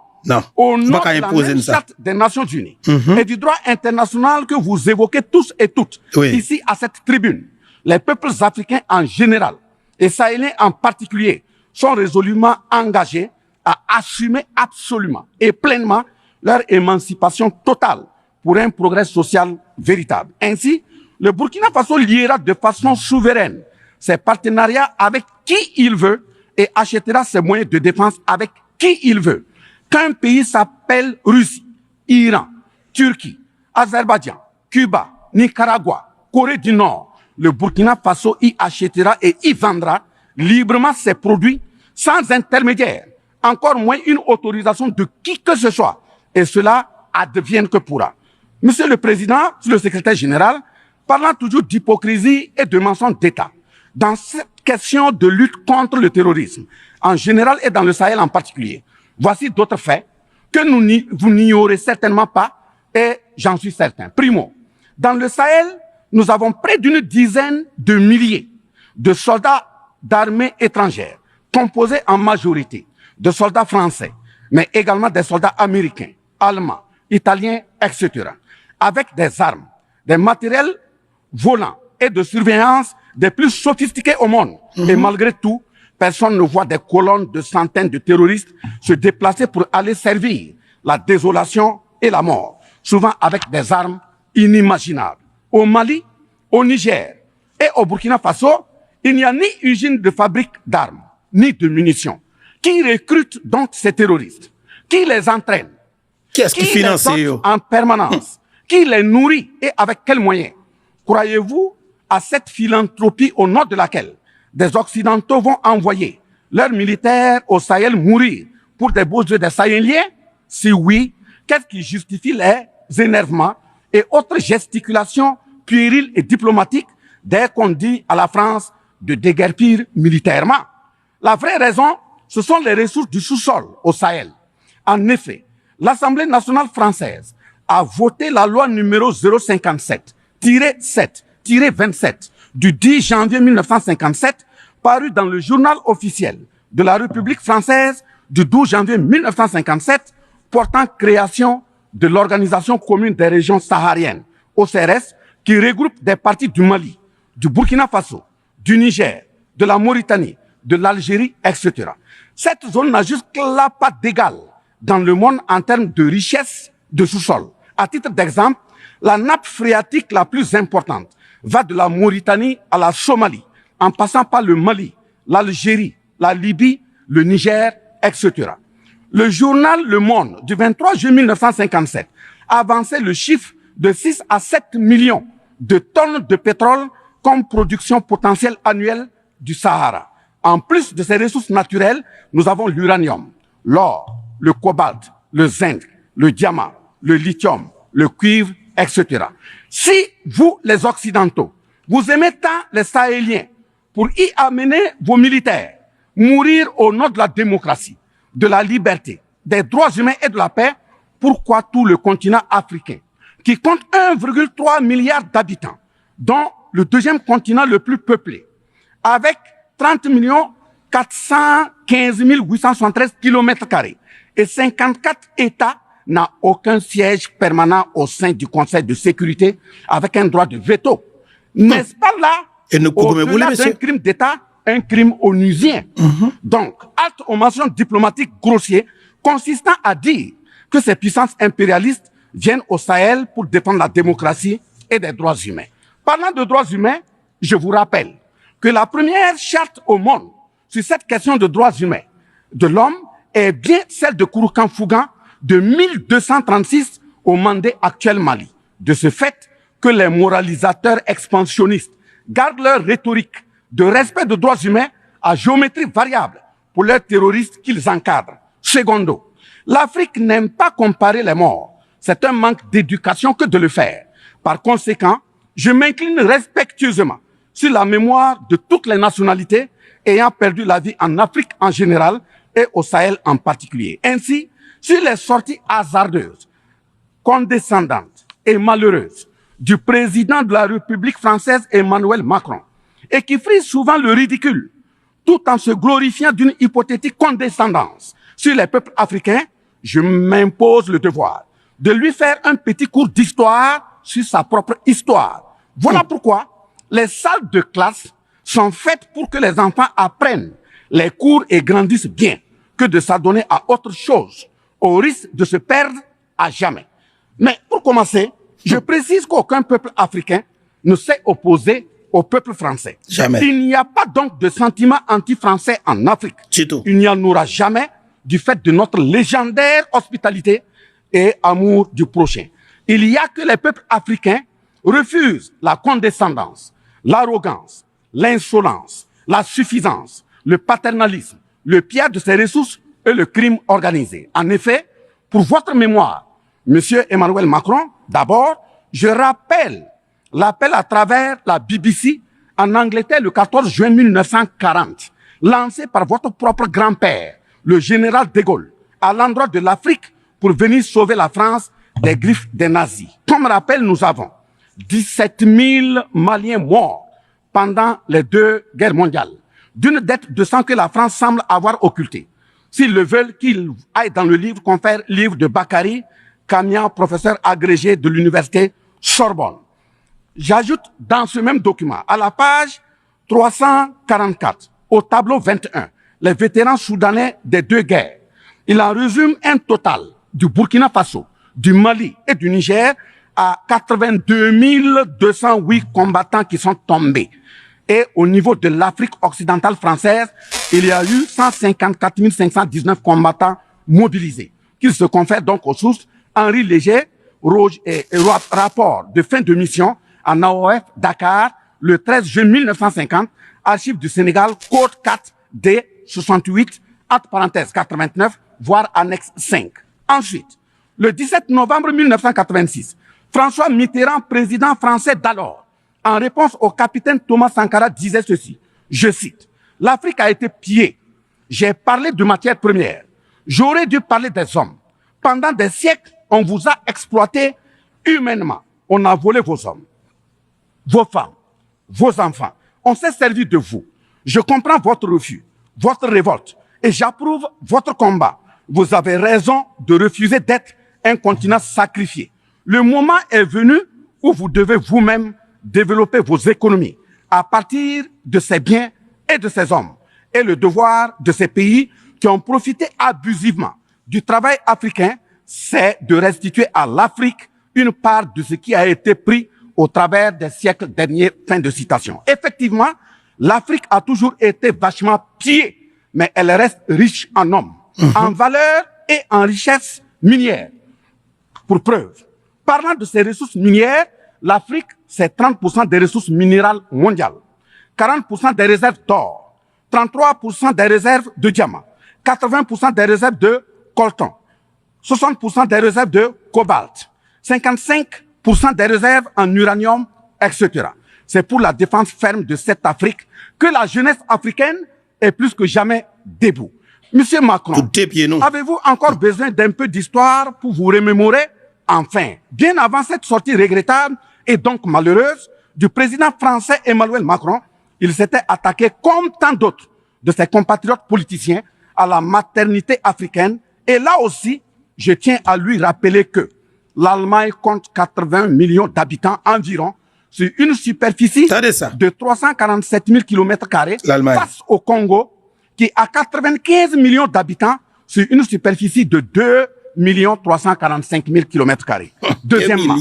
Au nom de la même charte des Nations Unies et du droit international que vous évoquez tous et toutes ici à cette tribune, les peuples africains en général et sahéliens en particulier sont résolument engagés à assumer absolument et pleinement leur émancipation totale pour un progrès social véritable. Ainsi, le Burkina Faso liera de façon souveraine ses partenariats avec qui il veut et achètera ses moyens de défense avec qui il veut. Qu'un pays s'appelle Russie, Iran, Turquie, Azerbaïdjan, Cuba, Nicaragua, Corée du Nord, le Burkina Faso y achètera et y vendra librement ses produits sans intermédiaire, encore moins une autorisation de qui que ce soit. Et cela advienne que pourra. Monsieur le Président, Monsieur le Secrétaire général, parlant toujours d'hypocrisie et de mensonges d'État, dans cette question de lutte contre le terrorisme, en général et dans le Sahel en particulier, voici d'autres faits que vous n'ignorez certainement pas et j'en suis certain. Primo, dans le Sahel, nous avons près d'une dizaine de milliers de soldats d'armées étrangères, composés en majorité de soldats français, mais également des soldats américains, allemands, italiens, etc., avec des armes, des matériels volants et de surveillance des plus sophistiqués au monde. Et malgré tout, personne ne voit des colonnes de centaines de terroristes se déplacer pour aller servir la désolation et la mort, souvent avec des armes inimaginables. Au Mali, au Niger et au Burkina Faso, il n'y a ni usine de fabrique d'armes, ni de munitions. Qui recrute donc ces terroristes? Qui les entraîne? Qui finance en permanence? Qui les nourrit et avec quels moyens? Croyez-vous à cette philanthropie au nom de laquelle des Occidentaux vont envoyer leurs militaires au Sahel mourir pour des beaux yeux des Sahéliens? Si oui, qu'est-ce qui justifie les énervements et autres gesticulations puériles et diplomatiques dès qu'on dit à la France de déguerpir militairement? La vraie raison, ce sont les ressources du sous-sol au Sahel. En effet, l'Assemblée nationale française a voté la loi numéro 057-7-27 du 10 janvier 1957, parue dans le journal officiel de la République française du 12 janvier 1957 portant création de l'Organisation commune des régions sahariennes, OCRS, qui regroupe des parties du Mali, du Burkina Faso, du Niger, de la Mauritanie, de l'Algérie, etc. Cette zone n'a jusque-là pas d'égal dans le monde en termes de richesse de sous-sol. À titre d'exemple, la nappe phréatique la plus importante va de la Mauritanie à la Somalie, en passant par le Mali, l'Algérie, la Libye, le Niger, etc. Le journal Le Monde du 23 juillet 1957 avançait le chiffre de 6 à 7 millions de tonnes de pétrole comme production potentielle annuelle du Sahara. En plus de ces ressources naturelles, nous avons l'uranium, l'or, le cobalt, le zinc, le diamant, le lithium, le cuivre, etc. Si vous, les Occidentaux, vous aimez tant les Sahéliens pour y amener vos militaires, mourir au nom de la démocratie, de la liberté, des droits humains et de la paix, pourquoi tout le continent africain, qui compte 1,3 milliard d'habitants, dont le deuxième continent le plus peuplé, avec 30 415 873 km² et 54 États, n'a aucun siège permanent au sein du Conseil de sécurité avec un droit de veto. N'est-ce pas là, au-delà d'un crime d'État, un crime onusien? Donc, halte aux mensonges diplomatiques grossiers consistant à dire que ces puissances impérialistes viennent au Sahel pour défendre la démocratie et des droits humains. Parlant de droits humains, je vous rappelle que la première charte au monde sur cette question de droits humains de l'homme est bien celle de Kouroukan Fougan de 1236 au Mandé actuel Mali. De ce fait que les moralisateurs expansionnistes gardent leur rhétorique de respect de droits humains à géométrie variable pour leurs terroristes qu'ils encadrent. Secondo, l'Afrique n'aime pas comparer les morts. C'est un manque d'éducation que de le faire. Par conséquent, je m'incline respectueusement sur la mémoire de toutes les nationalités ayant perdu la vie en Afrique en général et au Sahel en particulier. Ainsi, sur les sorties hasardeuses, condescendantes et malheureuses du président de la République française Emmanuel Macron, et qui frise souvent le ridicule, tout en se glorifiant d'une hypothétique condescendance sur les peuples africains, je m'impose le devoir de lui faire un petit cours d'histoire sur sa propre histoire. Voilà pourquoi les salles de classe sont faites pour que les enfants apprennent les cours et grandissent bien, que de s'adonner à autre chose, au risque de se perdre à jamais. Mais pour commencer, je précise qu'aucun peuple africain ne s'est opposé au peuple français. Jamais. Il n'y a pas donc de sentiment anti-français en Afrique. Il n'y en aura jamais du fait de notre légendaire hospitalité et amour du prochain. Il y a que les peuples africains refusent la condescendance, l'arrogance, l'insolence, la suffisance, le paternalisme, le pillage de ses ressources et le crime organisé. En effet, pour votre mémoire, Monsieur Emmanuel Macron, d'abord, je rappelle l'appel à travers la BBC en Angleterre le 14 juin 1940, lancé par votre propre grand-père, le général de Gaulle, à l'endroit de l'Afrique pour venir sauver la France des griffes des nazis. Comme rappel, nous avons 17 000 Maliens morts pendant les 2 guerres mondiales, d'une dette de sang que la France semble avoir occultée. S'ils le veulent, qu'ils aillent dans le livre, confère livre de Bakary Kamian, professeur agrégé de l'université Sorbonne. J'ajoute dans ce même document, à la page 344, au tableau 21, les vétérans soudanais des 2 guerres. Il en résume un total du Burkina Faso, du Mali et du Niger à 82 208 combattants qui sont tombés. Et au niveau de l'Afrique occidentale française, il y a eu 154 519 combattants mobilisés, qu'ils se confèrent donc aux sources Henri Léger, rapport de fin de mission en AOF Dakar, le 13 juin 1950, archives du Sénégal, code 4 D 68, acte parenthèse 89, voire annexe 5. Ensuite, le 17 novembre 1986, François Mitterrand, président français d'alors, en réponse au capitaine Thomas Sankara, disait ceci, je cite, « L'Afrique a été pillée. J'ai parlé de matières premières. J'aurais dû parler des hommes. Pendant des siècles, on vous a exploité humainement. On a volé vos hommes, vos femmes, vos enfants. On s'est servi de vous. Je comprends votre refus, votre révolte Et j'approuve votre combat. Vous avez raison de refuser d'être un continent sacrifié. Le moment est venu où vous devez vous-même développer vos économies à partir de ces biens et de ces hommes. Et le devoir de ces pays qui ont profité abusivement du travail africain, c'est de restituer à l'Afrique une part de ce qui a été pris au travers des siècles derniers. Fin de citation. Effectivement, l'Afrique a toujours été vachement pillée, mais elle reste riche en hommes, en valeur et en richesse minière. Pour preuve, parlant de ces ressources minières, l'Afrique, c'est 30% des ressources minérales mondiales, 40% des réserves d'or, 33% des réserves de diamants, 80% des réserves de coltan, 60% des réserves de cobalt, 55% des réserves en uranium, etc. C'est pour la défense ferme de cette Afrique que la jeunesse africaine est plus que jamais debout. Monsieur Macron, avez-vous encore besoin d'un peu d'histoire pour vous remémorer? Enfin, bien avant cette sortie regrettable et donc malheureuse du président français Emmanuel Macron, il s'était attaqué, comme tant d'autres de ses compatriotes politiciens, à la maternité africaine. Et là aussi, je tiens à lui rappeler que l'Allemagne compte 80 millions d'habitants environ sur une superficie de 347 000 km² face au Congo, qui a 95 millions d'habitants sur une superficie de 2 345 000 km². Deuxièmement,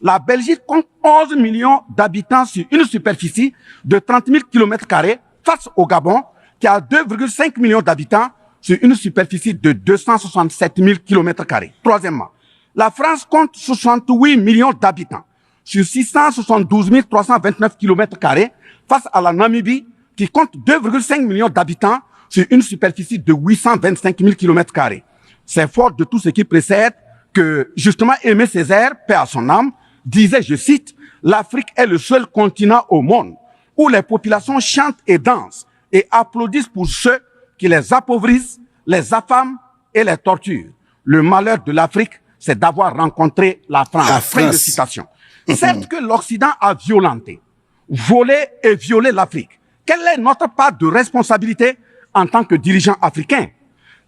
la Belgique compte 11 millions d'habitants sur une superficie de 30 000 km² face au Gabon, qui a 2,5 millions d'habitants sur une superficie de 267 000 km². Troisièmement, la France compte 68 millions d'habitants sur 672 329 km² face à la Namibie, qui compte 2,5 millions d'habitants sur une superficie de 825 000 km². C'est fort de tout ce qui précède que, justement, Aimé Césaire, paix à son âme, disait, je cite, « L'Afrique est le seul continent au monde où les populations chantent et dansent et applaudissent pour ceux qui les appauvrissent, les affament et les torturent. Le malheur de l'Afrique, c'est d'avoir rencontré la France. » Fin de citation. Certes que l'Occident a violenté, volé et violé l'Afrique. Quelle est notre part de responsabilité en tant que dirigeants africains?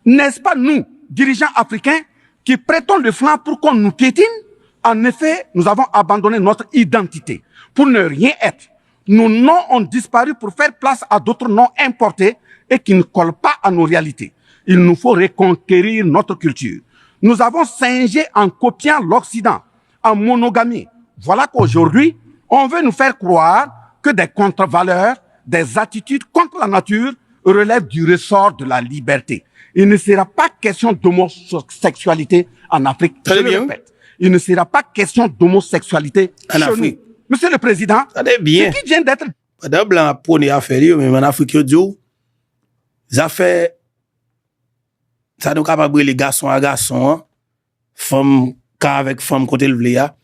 N'est-ce pas nous, dirigeants africains, qui prêtons le flanc pour qu'on nous piétine? En effet, nous avons abandonné notre identité pour ne rien être. Nos noms ont disparu pour faire place à d'autres noms importés et qui ne collent pas à nos réalités. Il nous faut reconquérir notre culture. Nous avons singé en copiant l'Occident, en monogamie. Voilà qu'aujourd'hui, on veut nous faire croire que des contre-valeurs, des attitudes contre la nature relèvent du ressort de la liberté. Il ne sera pas question d'homosexualité en Afrique. Je le répète. Il ne sera pas question d'homosexualité en Afrique. Monsieur le Président, ce qui vient d'être... Madame Blanc pone affaire, mais en Afrique, ça fait... Ça nous capable les garçons à garçons, femmes avec femmes côté le vléa.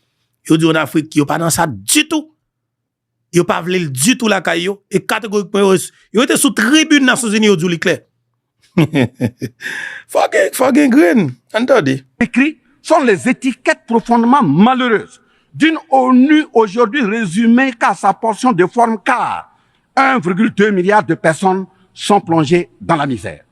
Yo dit en Afrique, yo pas dans ça du tout. Yo pas vle du tout la caillou et catégoriquement yo était sous tribune Nations Unies yo dit clair. Fucking green. Entendez. Écrit sont les étiquettes profondément malheureuses d'une ONU aujourd'hui résumée qu'à sa portion de forme, car 1,2 milliard de personnes sont plongées dans la misère.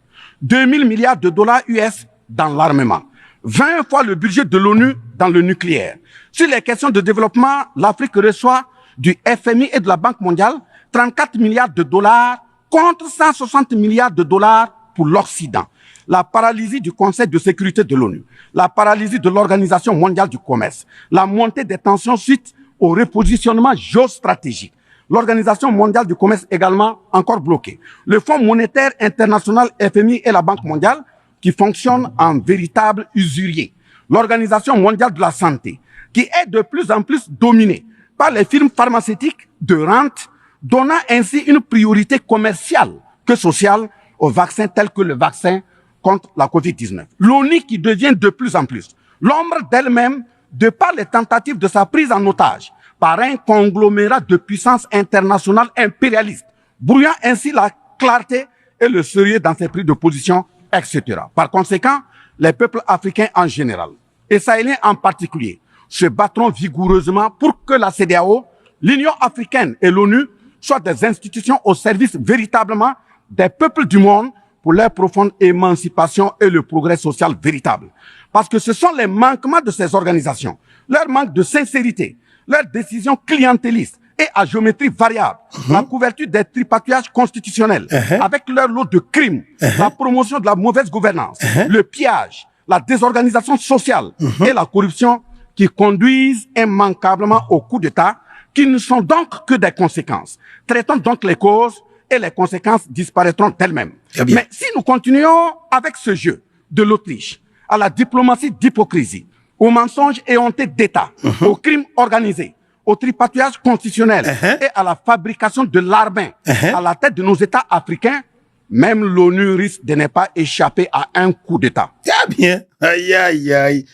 2000 milliards de dollars US dans l'armement. 20 fois le budget de l'ONU dans le nucléaire. Sur les questions de développement, l'Afrique reçoit du FMI et de la Banque mondiale 34 milliards de dollars contre 160 milliards de dollars pour l'Occident. La paralysie du Conseil de sécurité de l'ONU, la paralysie de l'Organisation mondiale du commerce, la montée des tensions suite au repositionnement géostratégique. L'Organisation mondiale du commerce également encore bloquée. Le Fonds monétaire international FMI et la Banque mondiale qui fonctionnent en véritable usurier. L'Organisation mondiale de la santé qui est de plus en plus dominée par les firmes pharmaceutiques de rente, donnant ainsi une priorité commerciale que sociale aux vaccins tels que le vaccin contre la COVID-19. L'ONU qui devient de plus en plus l'ombre d'elle-même de par les tentatives de sa prise en otage par un conglomérat de puissances internationales impérialistes, brouillant ainsi la clarté et le sérieux dans ses prises de position, etc. Par conséquent, les peuples africains en général, et sahéliens en particulier, se battront vigoureusement pour que la CEDEAO, l'Union africaine et l'ONU soient des institutions au service véritablement des peuples du monde pour leur profonde émancipation et le progrès social véritable. Parce que ce sont les manquements de ces organisations, leur manque de sincérité, leurs décisions clientélistes et à géométrie variable, la couverture des tripatouillages constitutionnels, avec leur lot de crimes, la promotion de la mauvaise gouvernance, le pillage, la désorganisation sociale et la corruption qui conduisent immanquablement au coup d'État, qui ne sont donc que des conséquences. Traitons donc les causes et les conséquences disparaîtront d'elles-mêmes. Mais si nous continuons avec ce jeu de l'Autriche, à la diplomatie d'hypocrisie, aux mensonges éhontés d'État, aux crimes organisés, au tripatouillage constitutionnel et à la fabrication de l'armée à la tête de nos États africains, même l'ONU risque de ne pas échapper à un coup d'État. Très bien. Aïe, aïe, aïe.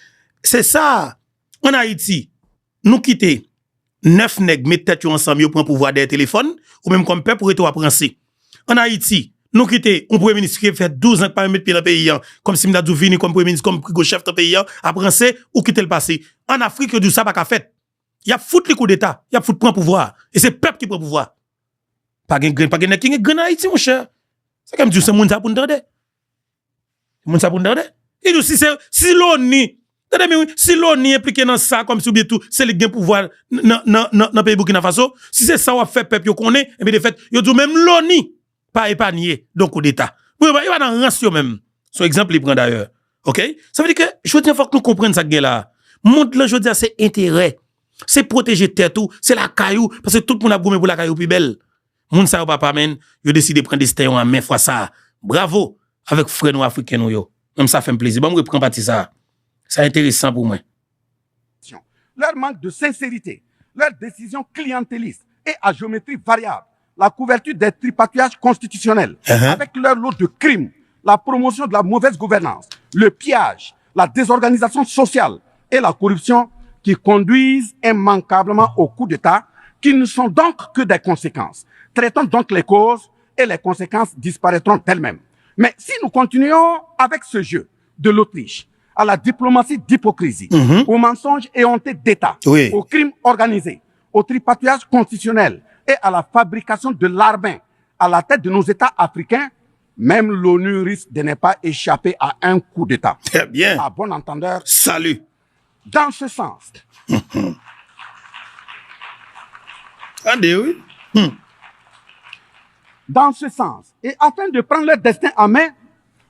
C'est ça. En Haïti, nous quitter 9 nègres, mettre tête ensemble, pour pouvoir des téléphones, ou même comme peuple pour être à penser. En Haïti, nous quitter un premier ministre qui fait 12 ans que pas mettre pied dans le pays, comme si m'dadou vini comme premier ministre, comme chef de pays, à penser ou quitter le passé. En Afrique, du ça pas qu'à fait. Y a foutre le coup d'État, y a foutre prend pouvoir. Et c'est peuple qui prend pouvoir. Pas gen qui est grand Haïti, mon cher. C'est comme dire, c'est moun ça pour nous demander. Moun ça pour nous demander. Et nous, si l'ONU, si l'ONU impliqué dans ça, comme si ou bien tout, c'est le gain pouvoir dans pays Burkina Faso, si c'est ça, on fait peuple, yo connaît, et bien de fait, yo dit même l'ONU, pas épargné, donc coup d'État. Il va dans le ratio même. Son exemple, il prend d'ailleurs. OK? Ça veut dire que, je veux dire, faut que nous comprenions ça, là. Monde, là, je veux dire, c'est intérêt. C'est protéger terre tout, c'est la caillou, parce que tout le monde a gommé pour la caillou plus belle. Moun sa yo papa men, yo décidé de prendre des stéons en main fois ça. Bravo, avec frère nous africains nous yo. Même ça fait un plaisir. Bon, me reprend partie ça. C'est intéressant pour moi. Leur manque de sincérité, leurs décisions clientélistes et à géométrie variable, la couverture des tripatouillages constitutionnels, avec leur lot de crimes, la promotion de la mauvaise gouvernance, le pillage, la désorganisation sociale et la corruption qui conduisent immanquablement au coup d'État, qui ne sont donc que des conséquences. Traitons donc les causes et les conséquences disparaîtront d'elles-mêmes. Mais si nous continuons avec ce jeu de l'Autriche, à la diplomatie d'hypocrisie, aux mensonges éhontés d'État, aux crimes organisés, au tripatouillage constitutionnel et à la fabrication de l'armée à la tête de nos États africains, même l'ONU risque de ne pas échapper à un coup d'État. Très bien. À bon entendeur. Salut. Dans ce sens. Attendez, oui. Dans ce sens, et afin de prendre leur destin en main,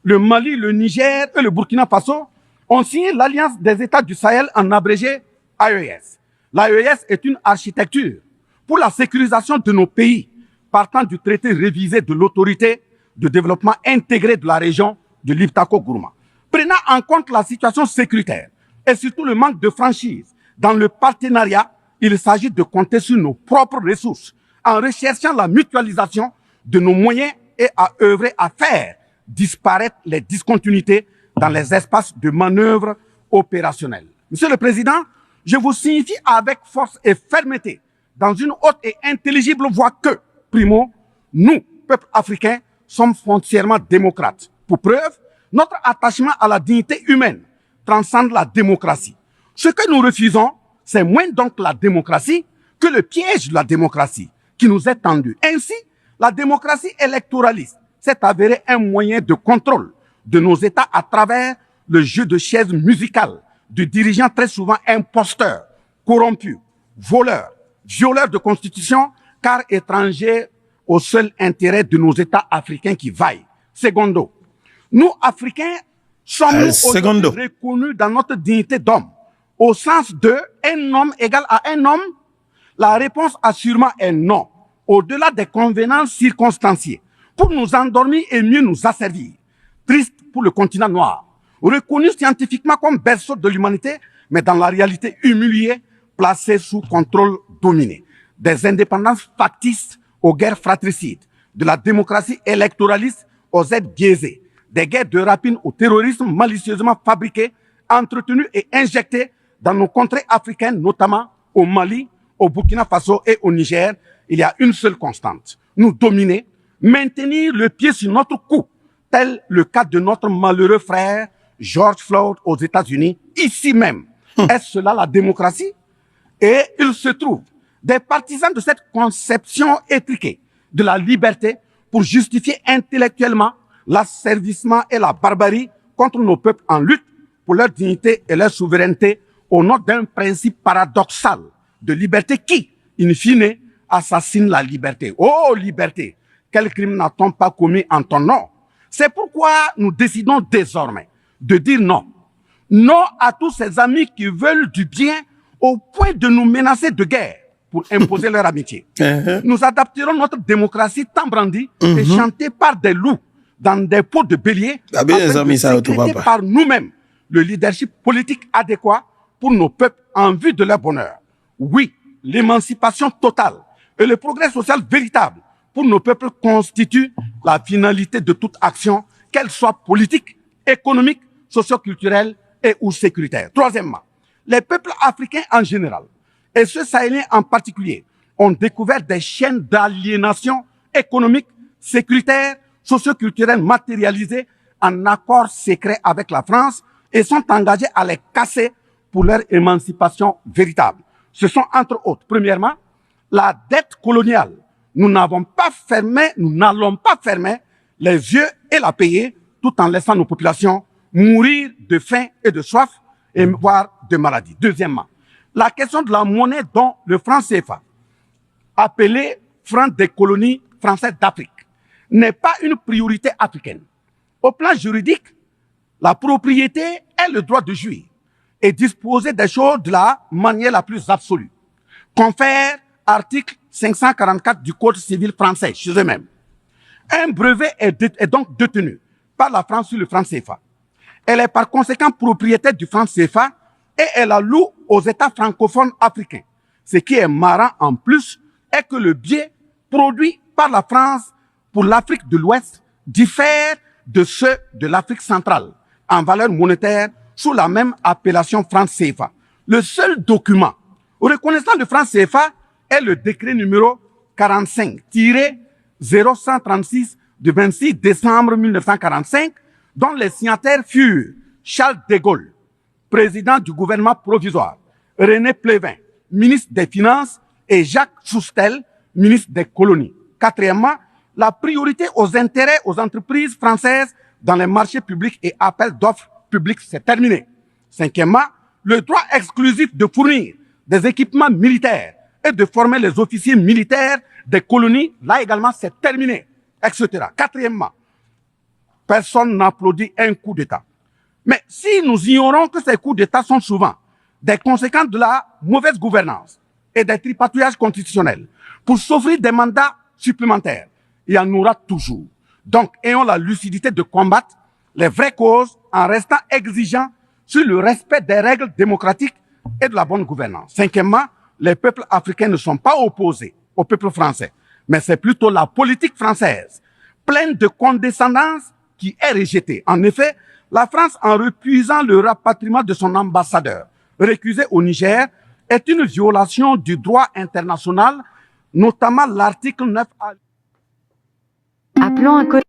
le Mali, le Niger et le Burkina Faso ont signé l'Alliance des États du Sahel, en abrégé AES. L'AES est une architecture pour la sécurisation de nos pays, partant du traité révisé de l'autorité de développement intégré de la région de l'Iptako-Gourma. Prenant en compte la situation sécuritaire et surtout le manque de franchise dans le partenariat, il s'agit de compter sur nos propres ressources en recherchant la mutualisation de nos moyens et à œuvrer à faire disparaître les discontinuités dans les espaces de manœuvre opérationnels. Monsieur le Président, je vous signifie avec force et fermeté, dans une haute et intelligible voix que, primo, nous, peuple africain, sommes foncièrement démocrates. Pour preuve, notre attachement à la dignité humaine transcende la démocratie. Ce que nous refusons, c'est moins donc la démocratie que le piège de la démocratie qui nous est tendu. Ainsi, la démocratie électoraliste s'est avérée un moyen de contrôle de nos États à travers le jeu de chaises musicales de dirigeants très souvent imposteurs, corrompus, voleurs, violeurs de constitution, car étrangers au seul intérêt de nos États africains qui vaillent. Secondo, nous, Africains, sommes reconnus dans notre dignité d'homme, au sens de un homme égal à un homme? La réponse assurément est non, au-delà des convenances circonstanciées, pour nous endormir et mieux nous asservir. Triste pour le continent noir, reconnu scientifiquement comme berceau de l'humanité, mais dans la réalité humilié, placé sous contrôle dominé. Des indépendances factices aux guerres fratricides, de la démocratie électoraliste aux aides biaisées, des guerres de rapine au terrorisme malicieusement fabriquées, entretenues et injectées dans nos contrées africaines, notamment au Mali, au Burkina Faso et au Niger. Il y a une seule constante: nous dominer, maintenir le pied sur notre cou, tel le cas de notre malheureux frère George Floyd aux États-Unis, ici même. Est-ce cela la démocratie? Et il se trouve des partisans de cette conception étriquée de la liberté pour justifier intellectuellement l'asservissement et la barbarie contre nos peuples en lutte pour leur dignité et leur souveraineté au nom d'un principe paradoxal de liberté qui, in fine, assassine la liberté. Oh liberté, quel crime n'a-t-on pas commis en ton nom? C'est pourquoi nous décidons désormais de dire non. Non à tous ces amis qui veulent du bien au point de nous menacer de guerre pour imposer leur amitié. Nous adapterons notre démocratie tant brandie et chantée par des loups dans des pots de bélier afin de sécréter par nous-mêmes le leadership politique adéquat pour nos peuples en vue de leur bonheur. Oui, l'émancipation totale et le progrès social véritable pour nos peuples constituent la finalité de toute action, qu'elle soit politique, économique, socio-culturelle et ou sécuritaire. Troisièmement, les peuples africains en général et ceux sahéliens en particulier ont découvert des chaînes d'aliénation économique, sécuritaire, socio-culturelle matérialisées en accord secret avec la France et sont engagés à les casser pour leur émancipation véritable. Ce sont entre autres, premièrement, la dette coloniale. Nous n'allons pas fermer les yeux et la payer tout en laissant nos populations mourir de faim et de soif et voire de maladie. Deuxièmement, la question de la monnaie dont le franc CFA, appelé franc des colonies françaises d'Afrique, n'est pas une priorité africaine. Au plan juridique, la propriété est le droit de jouir et disposer des choses de la manière la plus absolue. Confère article 544 du Code civil français chez eux-mêmes. Un brevet est donc détenu par la France sur le franc CFA. Elle est par conséquent propriétaire du franc CFA et elle la loue aux États francophones africains. Ce qui est marrant en plus est que le billet produit par la France pour l'Afrique de l'Ouest diffère de ceux de l'Afrique centrale en valeur monétaire sous la même appellation franc CFA. Le seul document reconnaissant le franc CFA est le décret numéro 45-0136 du 26 décembre 1945, dont les signataires furent Charles de Gaulle, président du gouvernement provisoire, René Pleven, ministre des Finances, et Jacques Soustel, ministre des Colonies. Quatrièmement, la priorité aux intérêts aux entreprises françaises dans les marchés publics et appels d'offres publics, c'est terminé. Cinquièmement, le droit exclusif de fournir des équipements militaires et de former les officiers militaires des colonies, là également, c'est terminé, etc. Quatrièmement, personne n'applaudit un coup d'État. Mais si nous ignorons que ces coups d'État sont souvent des conséquences de la mauvaise gouvernance et des tripatouillages constitutionnels pour s'offrir des mandats supplémentaires, il y en aura toujours. Donc, ayons la lucidité de combattre les vraies causes en restant exigeants sur le respect des règles démocratiques et de la bonne gouvernance. Cinquièmement, les peuples africains ne sont pas opposés au peuple français, mais c'est plutôt la politique française, pleine de condescendance, qui est rejetée. En effet, la France, en refusant le rapatriement de son ambassadeur récusé au Niger, est une violation du droit international, notamment l'article 9A. Appelant un collègue.